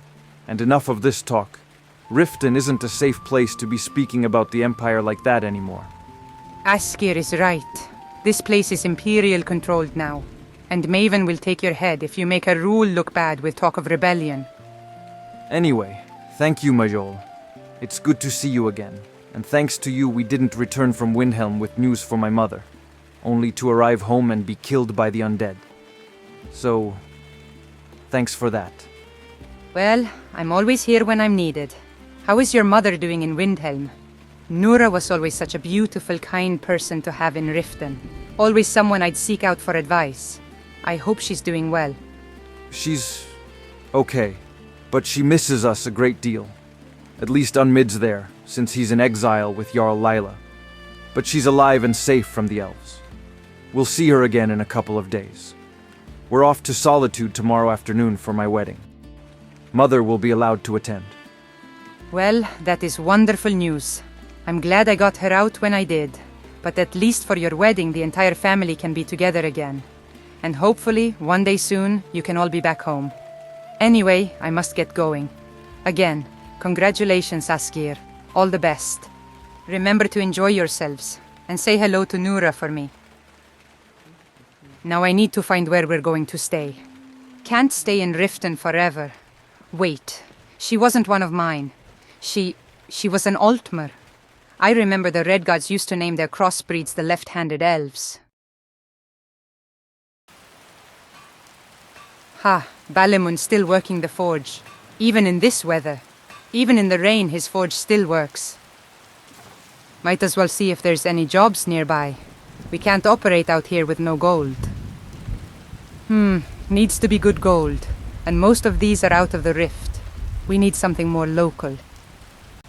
And enough of this talk. Riften isn't a safe place to be speaking about the Empire like that anymore. Askir is right. This place is Imperial controlled now. And Maven will take your head if you make a rule look bad with talk of rebellion. Anyway, thank you, Mjoll. It's good to see you again. And thanks to you, we didn't return from Windhelm with news for my mother, only to arrive home and be killed by the undead. So, thanks for that. Well, I'm always here when I'm needed. How is your mother doing in Windhelm? Nura was always such a beautiful, kind person to have in Riften. Always someone I'd seek out for advice. I hope she's doing well. She's okay, but she misses us a great deal. At least Unmid's there, since he's in exile with Jarl Lila. But she's alive and safe from the elves. We'll see her again in a couple of days. We're off to Solitude tomorrow afternoon for my wedding. Mother will be allowed to attend. Well, that is wonderful news. I'm glad I got her out when I did. But at least for your wedding, the entire family can be together again. And hopefully, one day soon, you can all be back home. Anyway, I must get going. Again, congratulations, Askir. All the best. Remember to enjoy yourselves, and say hello to Nura for me. Now I need to find where we're going to stay. Can't stay in Riften forever. Wait, she wasn't one of mine. She was an Altmer. I remember the Red Gods used to name their crossbreeds the left-handed elves. Ha, Balamun's still working the forge. Even in this weather. Even in the rain, his forge still works. Might as well see if there's any jobs nearby. We can't operate out here with no gold. Needs to be good gold. And most of these are out of the rift. We need something more local.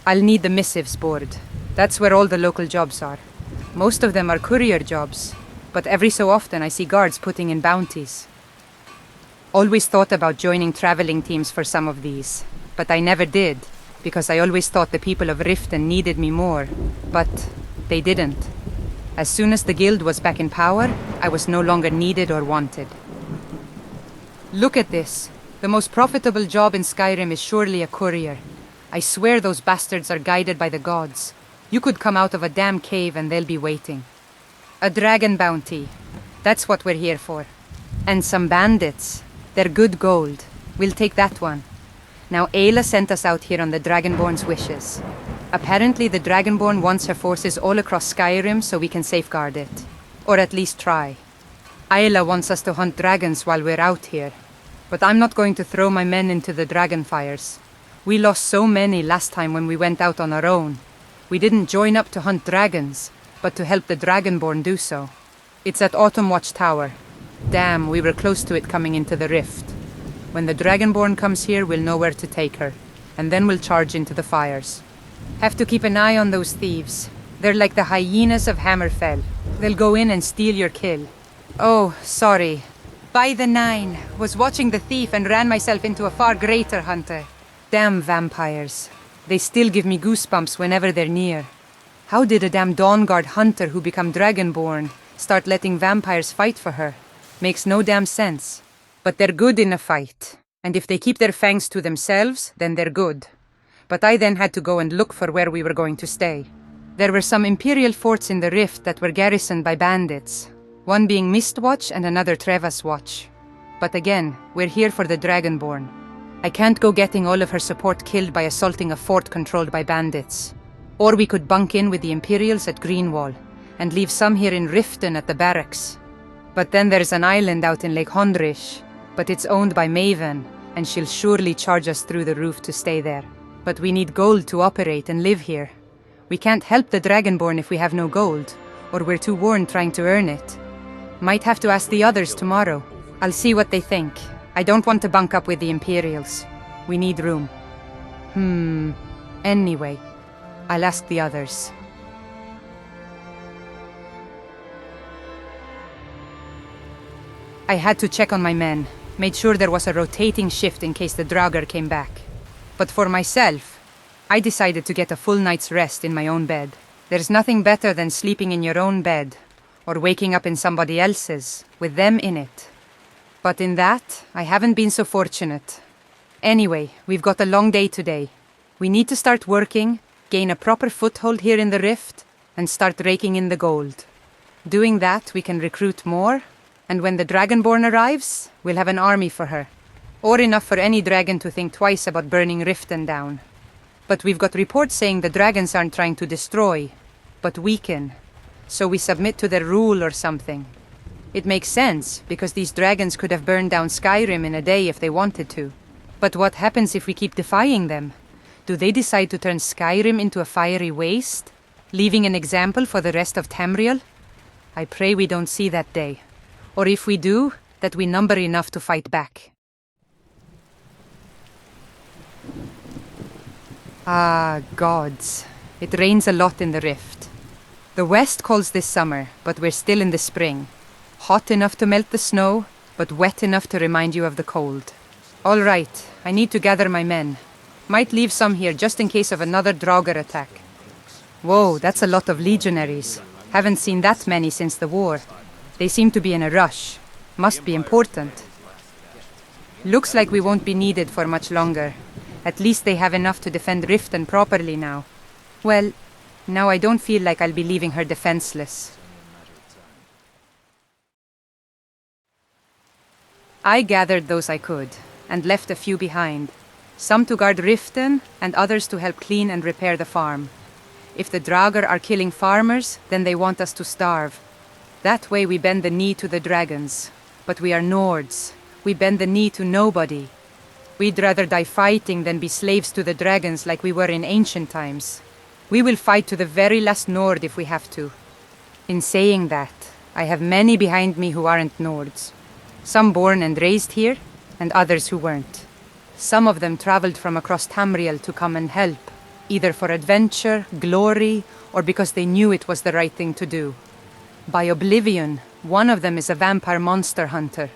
I'll need the missives board. That's where all the local jobs are. Most of them are courier jobs. But every so often I see guards putting in bounties. Always thought about joining traveling teams for some of these. But I never did, because I always thought the people of Riften needed me more. But they didn't. As soon as the guild was back in power, I was no longer needed or wanted. Look at this. The most profitable job in Skyrim is surely a courier. I swear those bastards are guided by the gods. You could come out of a damn cave and they'll be waiting. A dragon bounty. That's what we're here for. And some bandits. They're good gold. We'll take that one. Now Ayla sent us out here on the Dragonborn's wishes. Apparently the Dragonborn wants her forces all across Skyrim so we can safeguard it. Or at least try. Ayla wants us to hunt dragons while we're out here. But I'm not going to throw my men into the dragon fires. We lost so many last time when we went out on our own. We didn't join up to hunt dragons, but to help the Dragonborn do so. It's at Autumn Watch Tower. Damn, we were close to it coming into the rift. When the Dragonborn comes here, we'll know where to take her. And then we'll charge into the fires. Have to keep an eye on those thieves. They're like the hyenas of Hammerfell. They'll go in and steal your kill. Oh, sorry. By the 9, was watching the thief and ran myself into a far greater hunter. Damn vampires. They still give me goosebumps whenever they're near. How did a damn Dawnguard hunter who become Dragonborn start letting vampires fight for her? Makes no damn sense. But they're good in a fight. And if they keep their fangs to themselves, then they're good. But I then had to go and look for where we were going to stay. There were some Imperial forts in the rift that were garrisoned by bandits. One being Mistwatch and another Treva's Watch. But again, we're here for the Dragonborn. I can't go getting all of her support killed by assaulting a fort controlled by bandits. Or we could bunk in with the Imperials at Greenwall, and leave some here in Riften at the barracks. But then there's an island out in Lake Hondrish, but it's owned by Maven, and she'll surely charge us through the roof to stay there. But we need gold to operate and live here. We can't help the Dragonborn if we have no gold, or we're too worn trying to earn it. Might have to ask the others tomorrow. I'll see what they think. I don't want to bunk up with the Imperials. We need room. Anyway, I'll ask the others. I had to check on my men, made sure there was a rotating shift in case the Draugr came back. But for myself, I decided to get a full night's rest in my own bed. There's nothing better than sleeping in your own bed, or waking up in somebody else's, with them in it. But in that, I haven't been so fortunate. Anyway, we've got a long day today. We need to start working, gain a proper foothold here in the rift, and start raking in the gold. Doing that, we can recruit more, and when the Dragonborn arrives, we'll have an army for her. Or enough for any dragon to think twice about burning Riften down. But we've got reports saying the dragons aren't trying to destroy, but weaken. So we submit to their rule or something. It makes sense, because these dragons could have burned down Skyrim in a day if they wanted to. But what happens if we keep defying them? Do they decide to turn Skyrim into a fiery waste, leaving an example for the rest of Tamriel? I pray we don't see that day. Or if we do, that we number enough to fight back. Ah, gods. It rains a lot in the rift. The west calls this summer, but we're still in the spring. Hot enough to melt the snow, but wet enough to remind you of the cold. All right, I need to gather my men. Might leave some here just in case of another Draugr attack. Whoa, that's a lot of legionaries. Haven't seen that many since the war. They seem to be in a rush. Must be important. Looks like we won't be needed for much longer. At least they have enough to defend Riften properly now. Well, now I don't feel like I'll be leaving her defenseless. I gathered those I could, and left a few behind. Some to guard Riften, and others to help clean and repair the farm. If the Draugr are killing farmers, then they want us to starve. That way we bend the knee to the dragons. But we are Nords. We bend the knee to nobody. We'd rather die fighting than be slaves to the dragons like we were in ancient times. We will fight to the very last Nord if we have to. In saying that, I have many behind me who aren't Nords. Some born and raised here, and others who weren't. Some of them traveled from across Tamriel to come and help, either for adventure, glory, or because they knew it was the right thing to do. By oblivion, one of them is a vampire monster hunter,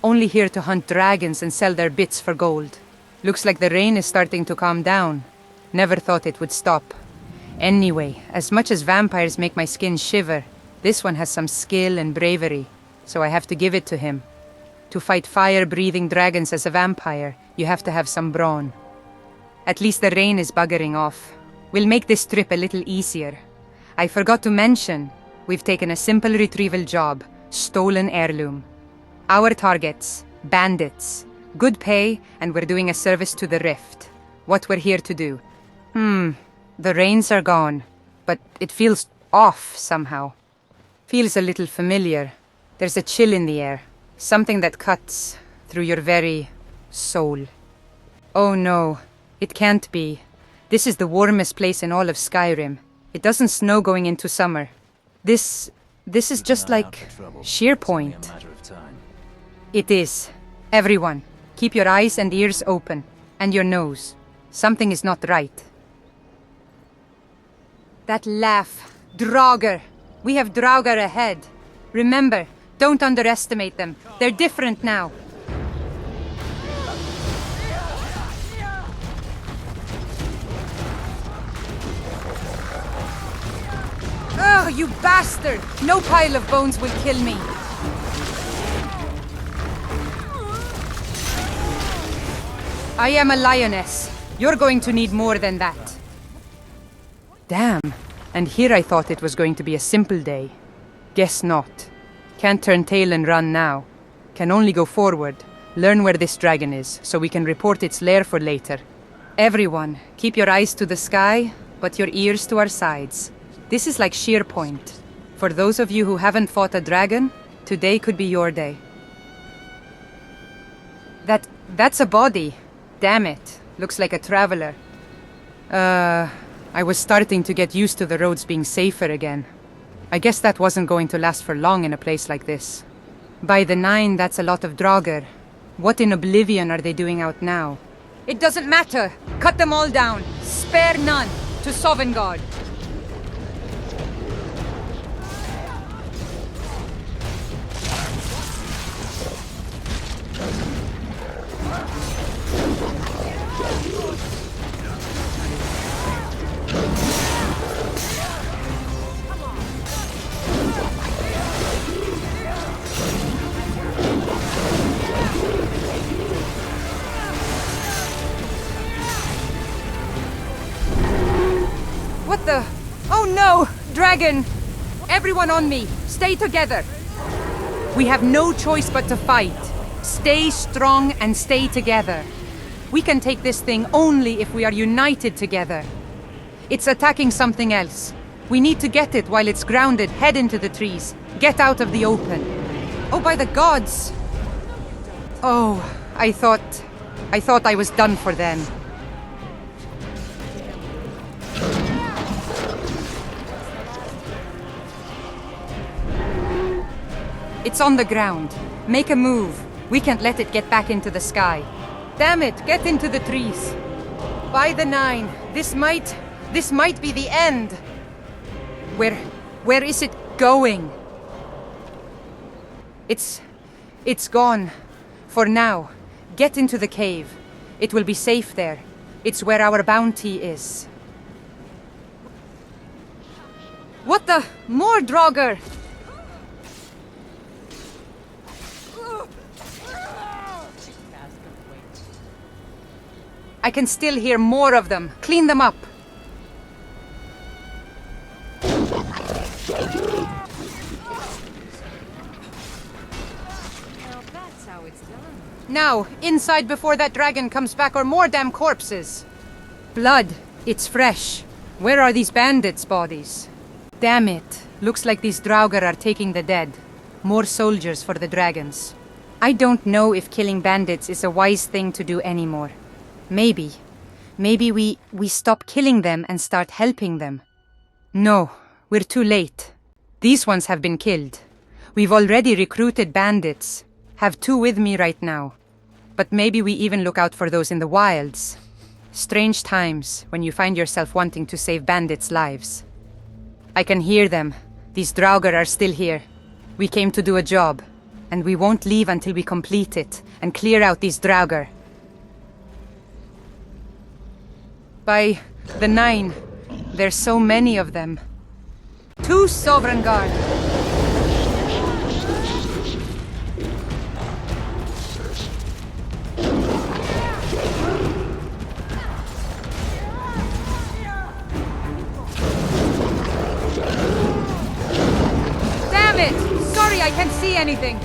only here to hunt dragons and sell their bits for gold. Looks like the rain is starting to calm down. Never thought it would stop. Anyway, as much as vampires make my skin shiver, this one has some skill and bravery, so I have to give it to him. To fight fire-breathing dragons as a vampire, you have to have some brawn. At least the rain is buggering off. We'll make this trip a little easier. I forgot to mention, we've taken a simple retrieval job, stolen heirloom. Our targets, bandits. Good pay, and we're doing a service to the Rift. What we're here to do. The rains are gone, but it feels off somehow. Feels a little familiar. There's a chill in the air. Something that cuts through your very soul. Oh no, it can't be. This is the warmest place in all of Skyrim. It doesn't snow going into summer. This is just like Sheerpoint. It is. Everyone, keep your eyes and ears open. And your nose. Something is not right. That laugh. Draugr. We have Draugr ahead. Remember, don't underestimate them. They're different now. Oh, you bastard! No pile of bones will kill me. I am a lioness. You're going to need more than that. Damn. And here I thought it was going to be a simple day. Guess not. Can't turn tail and run now. Can only go forward, learn where this dragon is, so we can report its lair for later. Everyone, keep your eyes to the sky, but your ears to our sides. This is like Sheerpoint. For those of you who haven't fought a dragon, today could be your day. That's a body. Damn it. Looks like a traveler. I was starting to get used to the roads being safer again. I guess that wasn't going to last for long in a place like this. By the 9, that's a lot of Draugr. What in oblivion are they doing out now? It doesn't matter! Cut them all down! Spare none! To Sovngarde! What the? Oh no! Dragon! Everyone on me! Stay together! We have no choice but to fight. Stay strong and stay together. We can take this thing only if we are united together. It's attacking something else. We need to get it while it's grounded. Head into the trees. Get out of the open. Oh, by the gods! Oh, I thought I was done for then. It's on the ground. Make a move. We can't let it get back into the sky. Damn it, get into the trees. By the 9, this might be the end. Where is it going? It's gone. For now. Get into the cave. It will be safe there. It's where our bounty is. What the? More Draugr! I can still hear more of them. Clean them up. Now, inside before that dragon comes back or more damn corpses. Blood. It's fresh. Where are these bandits' bodies? Damn it. Looks like these Draugr are taking the dead. More soldiers for the dragons. I don't know if killing bandits is a wise thing to do anymore. Maybe we stop killing them and start helping them. No, we're too late. These ones have been killed. We've already recruited bandits. Have 2 with me right now. But maybe we even look out for those in the wilds. Strange times when you find yourself wanting to save bandits' lives. I can hear them. These Draugr are still here. We came to do a job, and we won't leave until we complete it and clear out these Draugr. By the 9, there's so many of them. To Sovngarde! Damn it! Sorry, I can't see anything.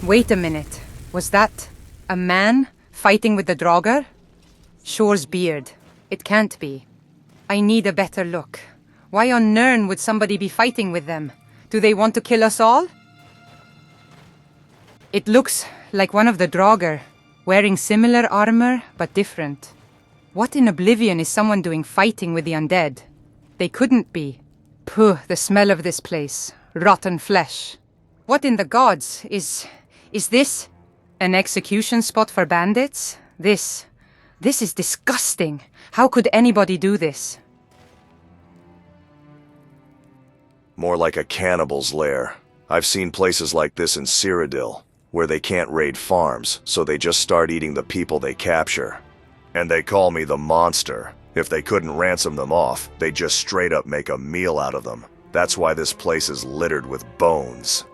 Wait a minute. Was that a man fighting with the Draugr? Shore's beard. It can't be. I need a better look. Why on Nirn would somebody be fighting with them? Do they want to kill us all? It looks like one of the Draugr, wearing similar armor but different. What in oblivion is someone doing fighting with the undead? They couldn't be. Puh, the smell of this place. Rotten flesh. What in the gods is this an execution spot for bandits? This is disgusting. How could anybody do this? More like a cannibal's lair. I've seen places like this in Cyrodiil, where they can't raid farms, so they just start eating the people they capture. And they call me the monster. If they couldn't ransom them off, they'd just straight up make a meal out of them. That's why this place is littered with bones.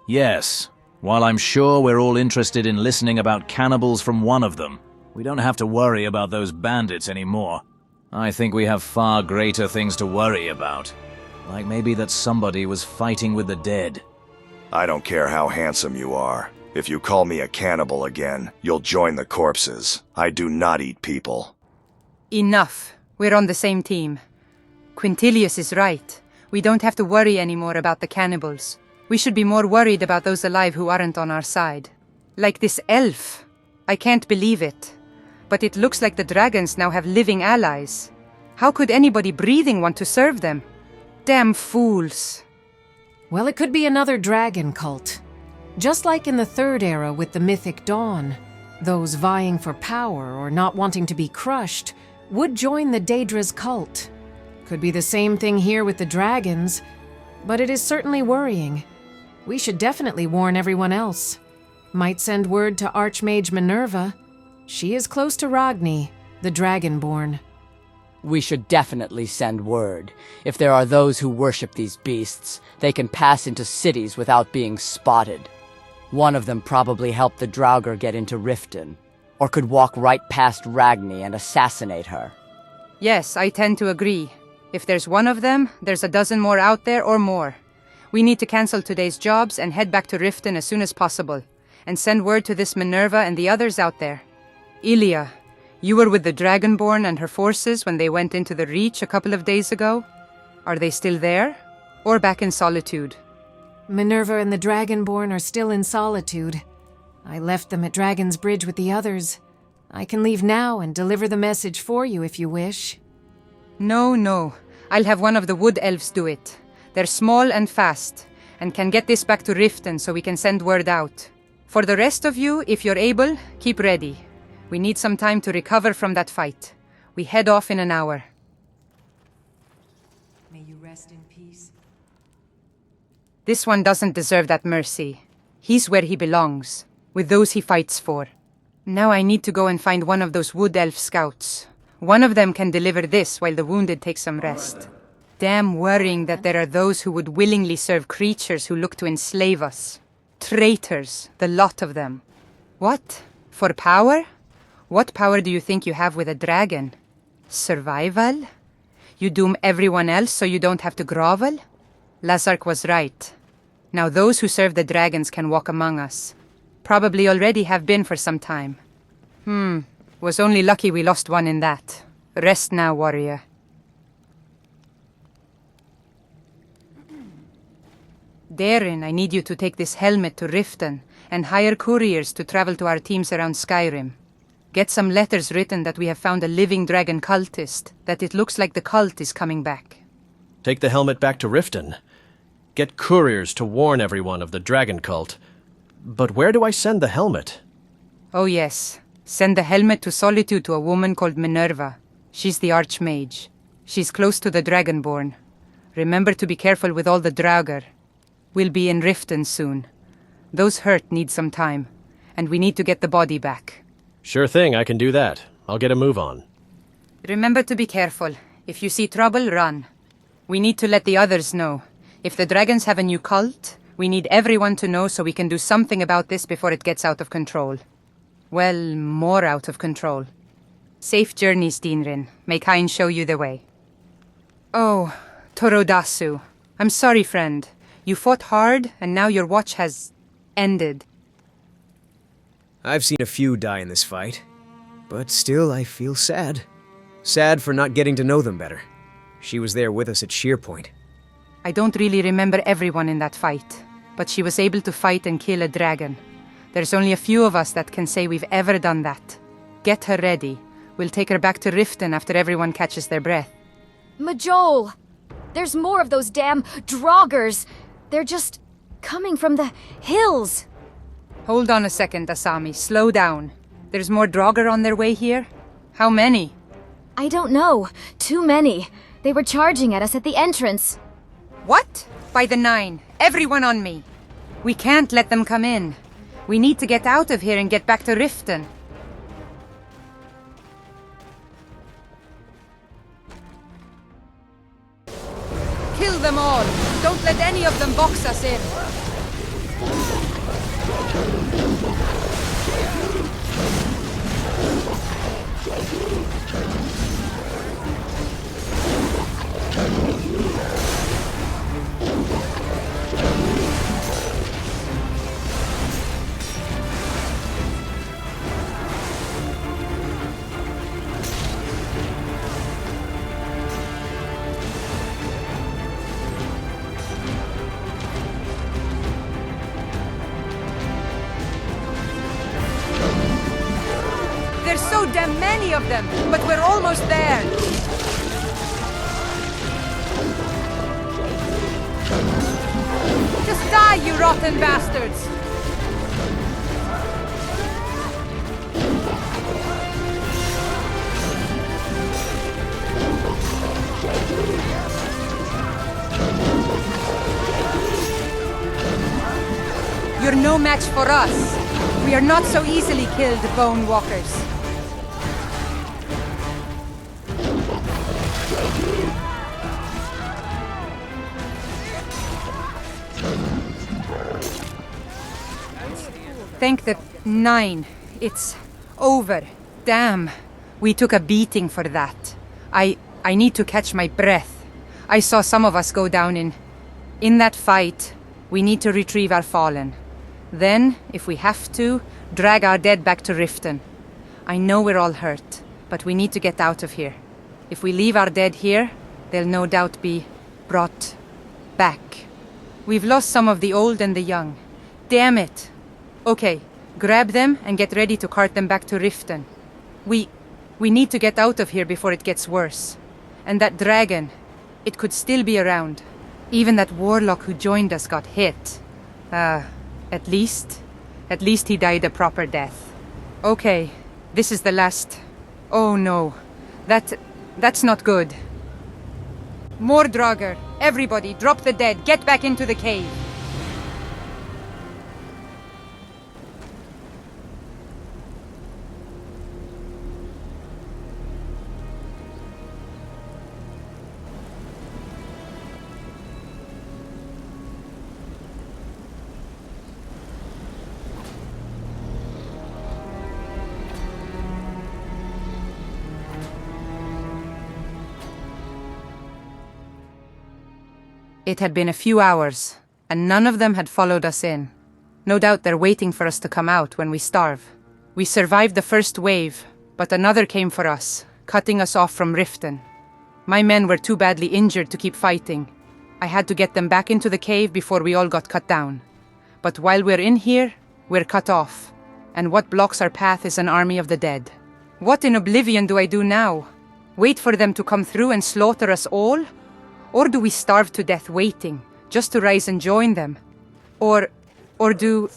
Yes. While I'm sure we're all interested in listening about cannibals from one of them, we don't have to worry about those bandits anymore. I think we have far greater things to worry about. Like maybe that somebody was fighting with the dead. I don't care how handsome you are. If you call me a cannibal again, you'll join the corpses. I do not eat people. Enough. We're on the same team. Quintilius is right. We don't have to worry anymore about the cannibals. We should be more worried about those alive who aren't on our side. Like this elf. I can't believe it. But it looks like the dragons now have living allies. How could anybody breathing want to serve them? Damn fools. Well, it could be another dragon cult. Just like in the Third Era with the Mythic Dawn, those vying for power or not wanting to be crushed would join the Daedra's cult. Could be the same thing here with the dragons, but it is certainly worrying. We should definitely warn everyone else. Might send word to Archmage Minerva. She is close to Ragni, the Dragonborn. We should definitely send word. If there are those who worship these beasts, they can pass into cities without being spotted. One of them probably helped the Draugr get into Riften, or could walk right past Ragni and assassinate her. Yes, I tend to agree. If there's one of them, there's a dozen more out there or more. We need to cancel today's jobs and head back to Riften as soon as possible, and send word to this Minerva and the others out there. Ilya, you were with the Dragonborn and her forces when they went into the Reach a couple of days ago? Are they still there? Or back in Solitude? Minerva and the Dragonborn are still in Solitude. I left them at Dragon's Bridge with the others. I can leave now and deliver the message for you if you wish. No. I'll have one of the wood elves do it. They're small and fast, and can get this back to Riften so we can send word out. For the rest of you, if you're able, keep ready. We need some time to recover from that fight. We head off in an hour. May you rest in peace. This one doesn't deserve that mercy. He's where he belongs, with those he fights for. Now I need to go and find one of those wood elf scouts. One of them can deliver this while the wounded take some rest. Damn worrying that there are those who would willingly serve creatures who look to enslave us. Traitors, the lot of them. What? For power? What power do you think you have with a dragon? Survival? You doom everyone else so you don't have to grovel? Lazark was right. Now those who serve the dragons can walk among us. Probably already have been for some time. Was only lucky we lost one in that. Rest now, warrior. Darren, I need you to take this helmet to Riften and hire couriers to travel to our teams around Skyrim. Get some letters written that we have found a living dragon cultist, that it looks like the cult is coming back. Take the helmet back to Riften. Get couriers to warn everyone of the dragon cult. But where do I send the helmet? Oh yes. Send the helmet to Solitude to a woman called Minerva. She's the Archmage. She's close to the Dragonborn. Remember to be careful with all the Draugr. We'll be in Riften soon. Those hurt need some time, and we need to get the body back. Sure thing, I can do that. I'll get a move on. Remember to be careful. If you see trouble, run. We need to let the others know. If the dragons have a new cult, we need everyone to know so we can do something about this before it gets out of control. Well, more out of control. Safe journeys, Dinrin. May Kain show you the way. Oh, Torodasu. I'm sorry, friend. You fought hard, and now your watch has ended. I've seen a few die in this fight, but still I feel sad. Sad for not getting to know them better. She was there with us at Shearpoint. I don't really remember everyone in that fight, but she was able to fight and kill a dragon. There's only a few of us that can say we've ever done that. Get her ready. We'll take her back to Riften after everyone catches their breath. Mjoll! There's more of those damn Draugrs! They're just coming from the hills! Hold on a second, Asami. Slow down. There's more Draugr on their way here? How many? I don't know. Too many. They were charging at us at the entrance. What? By the 9. Everyone on me. We can't let them come in. We need to get out of here and get back to Riften. Kill them all! Don't let any of them box us in! many of them, but we're almost there. Just die, you rotten bastards! You're no match for us. We are not so easily killed, Bone Walkers. Thank the 9. It's over. Damn. We took a beating for that. I need to catch my breath. I saw some of us go down in that fight. We need to retrieve our fallen. Then, if we have to, drag our dead back to Riften. I know we're all hurt, but we need to get out of here. If we leave our dead here, they'll no doubt be brought back. We've lost some of the old and the young. Damn it! Okay, grab them and get ready to cart them back to Riften. We need to get out of here before it gets worse. And that dragon, it could still be around. Even that warlock who joined us got hit. At least he died a proper death. Okay, this is the last... Oh no, that's not good. More Draugr. Everybody, drop the dead, get back into the cave. It had been a few hours, and none of them had followed us in. No doubt they're waiting for us to come out when we starve. We survived the first wave, but another came for us, cutting us off from Riften. My men were too badly injured to keep fighting. I had to get them back into the cave before we all got cut down. But while we're in here, we're cut off. And what blocks our path is an army of the dead. What in oblivion do I do now? Wait for them to come through and slaughter us all? Or do we starve to death waiting, just to rise and join them? Or do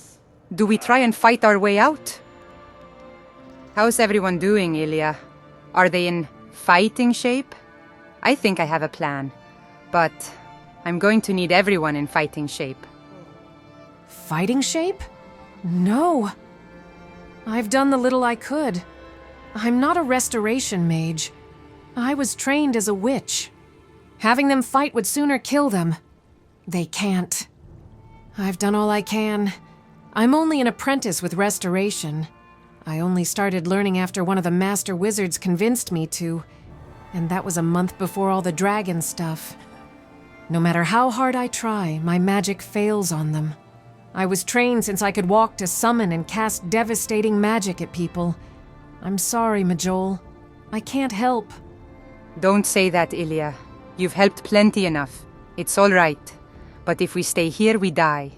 we try and fight our way out? How's everyone doing, Ilya? Are they in fighting shape? I think I have a plan, but I'm going to need everyone in fighting shape. Fighting shape? No. I've done the little I could. I'm not a restoration mage. I was trained as a witch. Having them fight would sooner kill them. They can't. I've done all I can. I'm only an apprentice with restoration. I only started learning after one of the master wizards convinced me to, and that was a month before all the dragon stuff. No matter how hard I try, my magic fails on them. I was trained since I could walk to summon and cast devastating magic at people. I'm sorry, Mjoll. I can't help. Don't say that, Ilya. You've helped plenty enough. It's all right. But if we stay here, we die.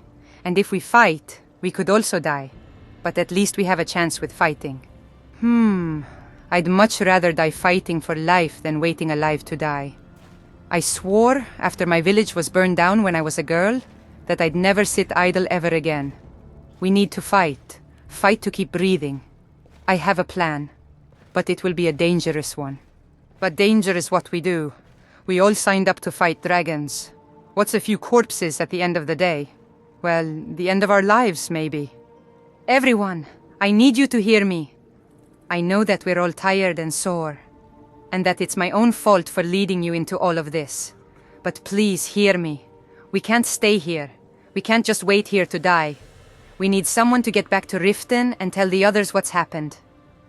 And if we fight, we could also die. But at least we have a chance with fighting. I'd much rather die fighting for life than waiting alive to die. I swore, after my village was burned down when I was a girl, that I'd never sit idle ever again. We need to fight. Fight to keep breathing. I have a plan. But it will be a dangerous one. But danger is what we do. We all signed up to fight dragons. What's a few corpses at the end of the day? Well, the end of our lives, maybe. Everyone, I need you to hear me. I know that we're all tired and sore, and that it's my own fault for leading you into all of this. But please hear me. We can't stay here. We can't just wait here to die. We need someone to get back to Riften and tell the others what's happened.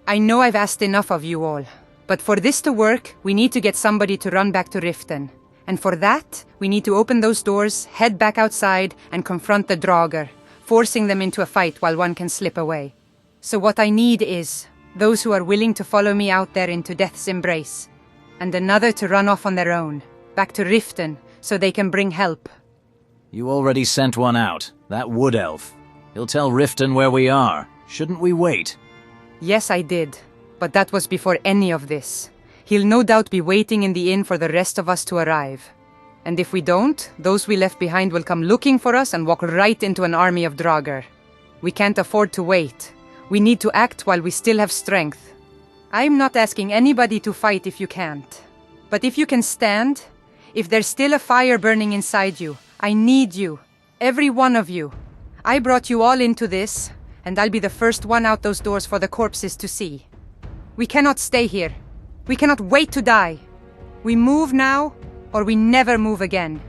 I know I've asked enough of you all. But for this to work, we need to get somebody to run back to Riften. And for that, we need to open those doors, head back outside, and confront the Draugr, forcing them into a fight while one can slip away. So what I need is those who are willing to follow me out there into death's embrace, and another to run off on their own, back to Riften, so they can bring help. You already sent one out, that wood elf. He'll tell Riften where we are. Shouldn't we wait? Yes, I did. But that was before any of this. He'll no doubt be waiting in the inn for the rest of us to arrive. And if we don't, those we left behind will come looking for us and walk right into an army of Draugr. We can't afford to wait. We need to act while we still have strength. I'm not asking anybody to fight if you can't. But if you can stand, if there's still a fire burning inside you, I need you. Every one of you. I brought you all into this, and I'll be the first one out those doors for the corpses to see. We cannot stay here. We cannot wait to die. We move now, or we never move again.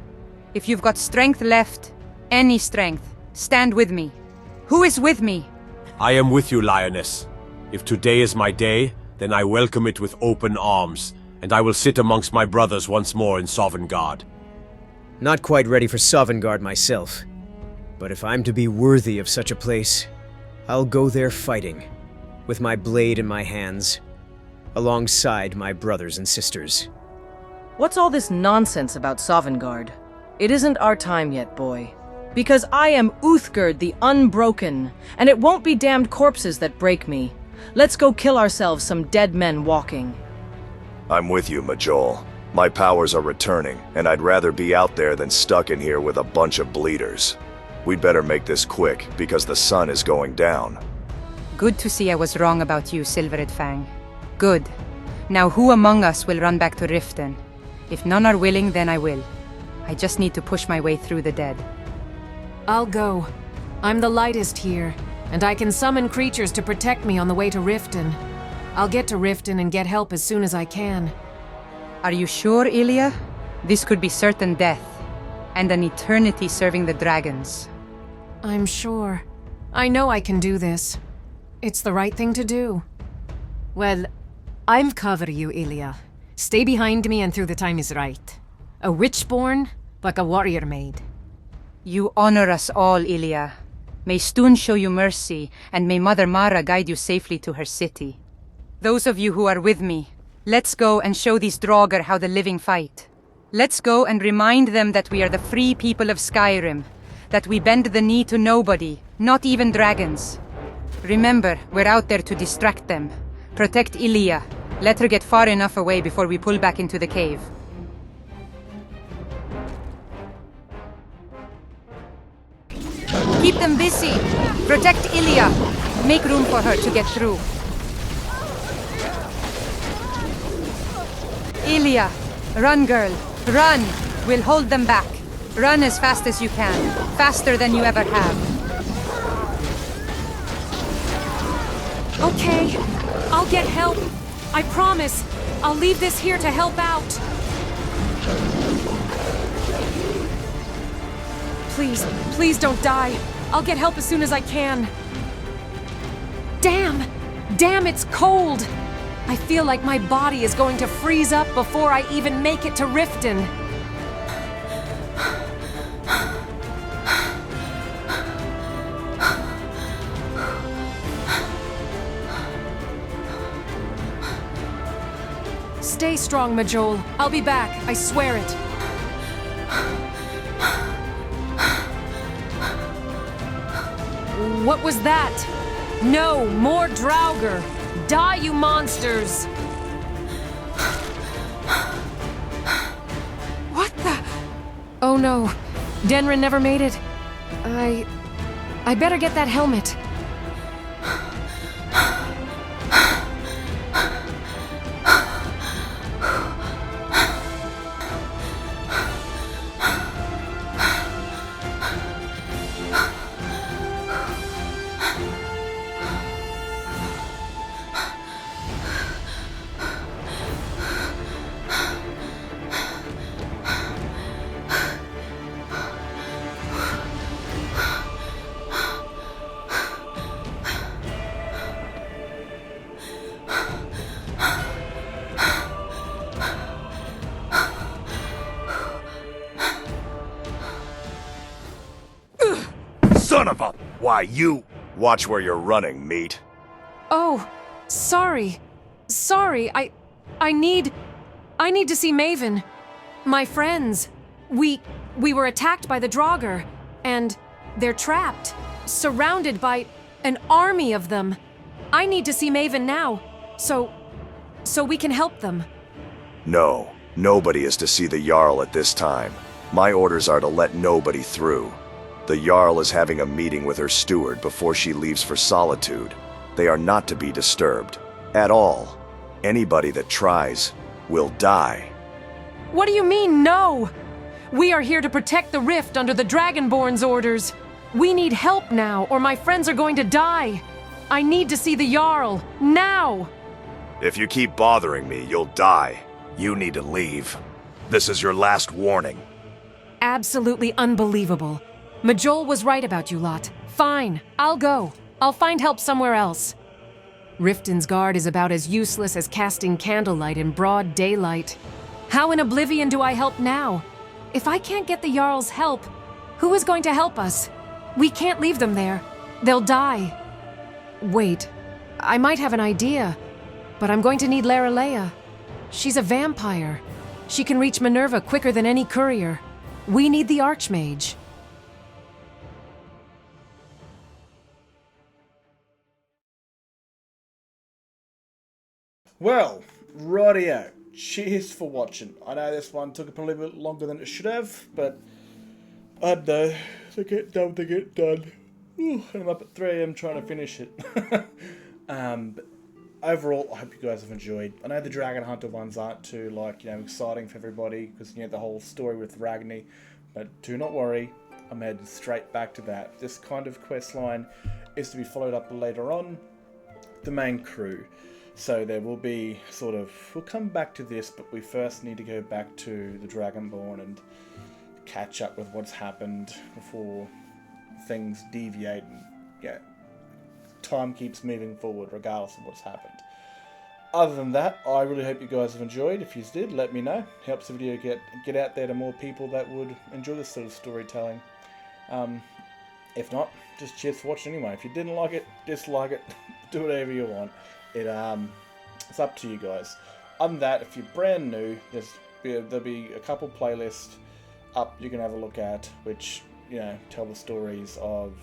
If you've got strength left, any strength, stand with me. Who is with me? I am with you, Lioness. If today is my day, then I welcome it with open arms, and I will sit amongst my brothers once more in Sovngarde. Not quite ready for Sovngarde myself. But if I'm to be worthy of such a place, I'll go there fighting, with my blade in my hands, alongside my brothers and sisters. What's all this nonsense about Sovngarde? It isn't our time yet, boy. Because I am Uthgerd the Unbroken, and it won't be damned corpses that break me. Let's go kill ourselves some dead men walking. I'm with you, Mjoll. My powers are returning, and I'd rather be out there than stuck in here with a bunch of bleeders. We'd better make this quick, because the sun is going down. Good to see I was wrong about you, Silvered Fang. Good. Now who among us will run back to Riften? If none are willing, then I will. I just need to push my way through the dead. I'll go. I'm the lightest here, and I can summon creatures to protect me on the way to Riften. I'll get to Riften and get help as soon as I can. Are you sure, Ilya? This could be certain death, and an eternity serving the dragons. I'm sure. I know I can do this. It's the right thing to do. Well, I'll cover you, Ilya. Stay behind me until the time is right. A witch-born, but a warrior maid. You honor us all, Ilya. May Stun show you mercy, and may Mother Mara guide you safely to her city. Those of you who are with me, let's go and show these Draugr how the living fight. Let's go and remind them that we are the free people of Skyrim, that we bend the knee to nobody, not even dragons. Remember, we're out there to distract them. Protect Ilya. Let her get far enough away before we pull back into the cave. Keep them busy. Protect Ilya. Make room for her to get through. Ilya, run, girl. Run. We'll hold them back. Run as fast as you can. Faster than you ever have. Okay. I'll get help. I promise. I'll leave this here to help out. Please, please don't die. I'll get help as soon as I can. Damn! Damn, it's cold! I feel like my body is going to freeze up before I even make it to Riften. Stay strong, Mjoll. I'll be back, I swear it. What was that? No, more Draugr! Die, you monsters! What the? Oh no, Denrin never made it. I better get that helmet. Son of a... Why, you... Watch where you're running, meat. Oh, sorry. Sorry, I need to see Maven. My friends. We were attacked by the Draugr, and they're trapped, surrounded by an army of them. I need to see Maven now. So we can help them. No, nobody is to see the Jarl at this time. My orders are to let nobody through. The Jarl is having a meeting with her steward before she leaves for Solitude. They are not to be disturbed. At all. Anybody that tries will die. What do you mean, no? We are here to protect the rift under the Dragonborn's orders. We need help now, or my friends are going to die. I need to see the Jarl, now! If you keep bothering me, you'll die. You need to leave. This is your last warning. Absolutely unbelievable. Mjoll was right about you lot. Fine, I'll go. I'll find help somewhere else. Riften's guard is about as useless as casting candlelight in broad daylight. How in oblivion do I help now? If I can't get the Jarl's help, who is going to help us? We can't leave them there. They'll die. Wait, I might have an idea, but I'm going to need Marillia. She's a vampire. She can reach Minerva quicker than any courier. We need the Archmage. Well, rightio. Cheers for watching. I know this one took a little bit longer than it should have, but I don't know. They get done. Ooh, and I'm up at 3 AM trying to finish it. But overall, I hope you guys have enjoyed. I know the Dragon Hunter ones aren't too, exciting for everybody, because, the whole story with Ragni. But do not worry, I'm heading straight back to that. This kind of quest line is to be followed up later on. The main crew. So there will be we'll come back to this, but we first need to go back to the Dragonborn and catch up with what's happened before things deviate and, time keeps moving forward regardless of what's happened. Other than that, I really hope you guys have enjoyed. If you did, let me know. Helps the video get out there to more people that would enjoy this sort of storytelling. If not, just cheers for watching anyway. If you didn't like it, dislike it, do whatever you want. It's up to you guys. Other than that, if you're brand new, there'll be a couple playlists up you can have a look at, which tell the stories of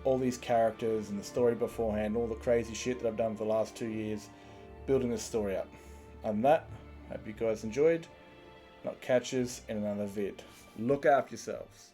all these characters and the story beforehand, all the crazy shit that I've done for the last 2 years, building this story up. Other than that, hope you guys enjoyed. Not catches in another vid. Look after yourselves.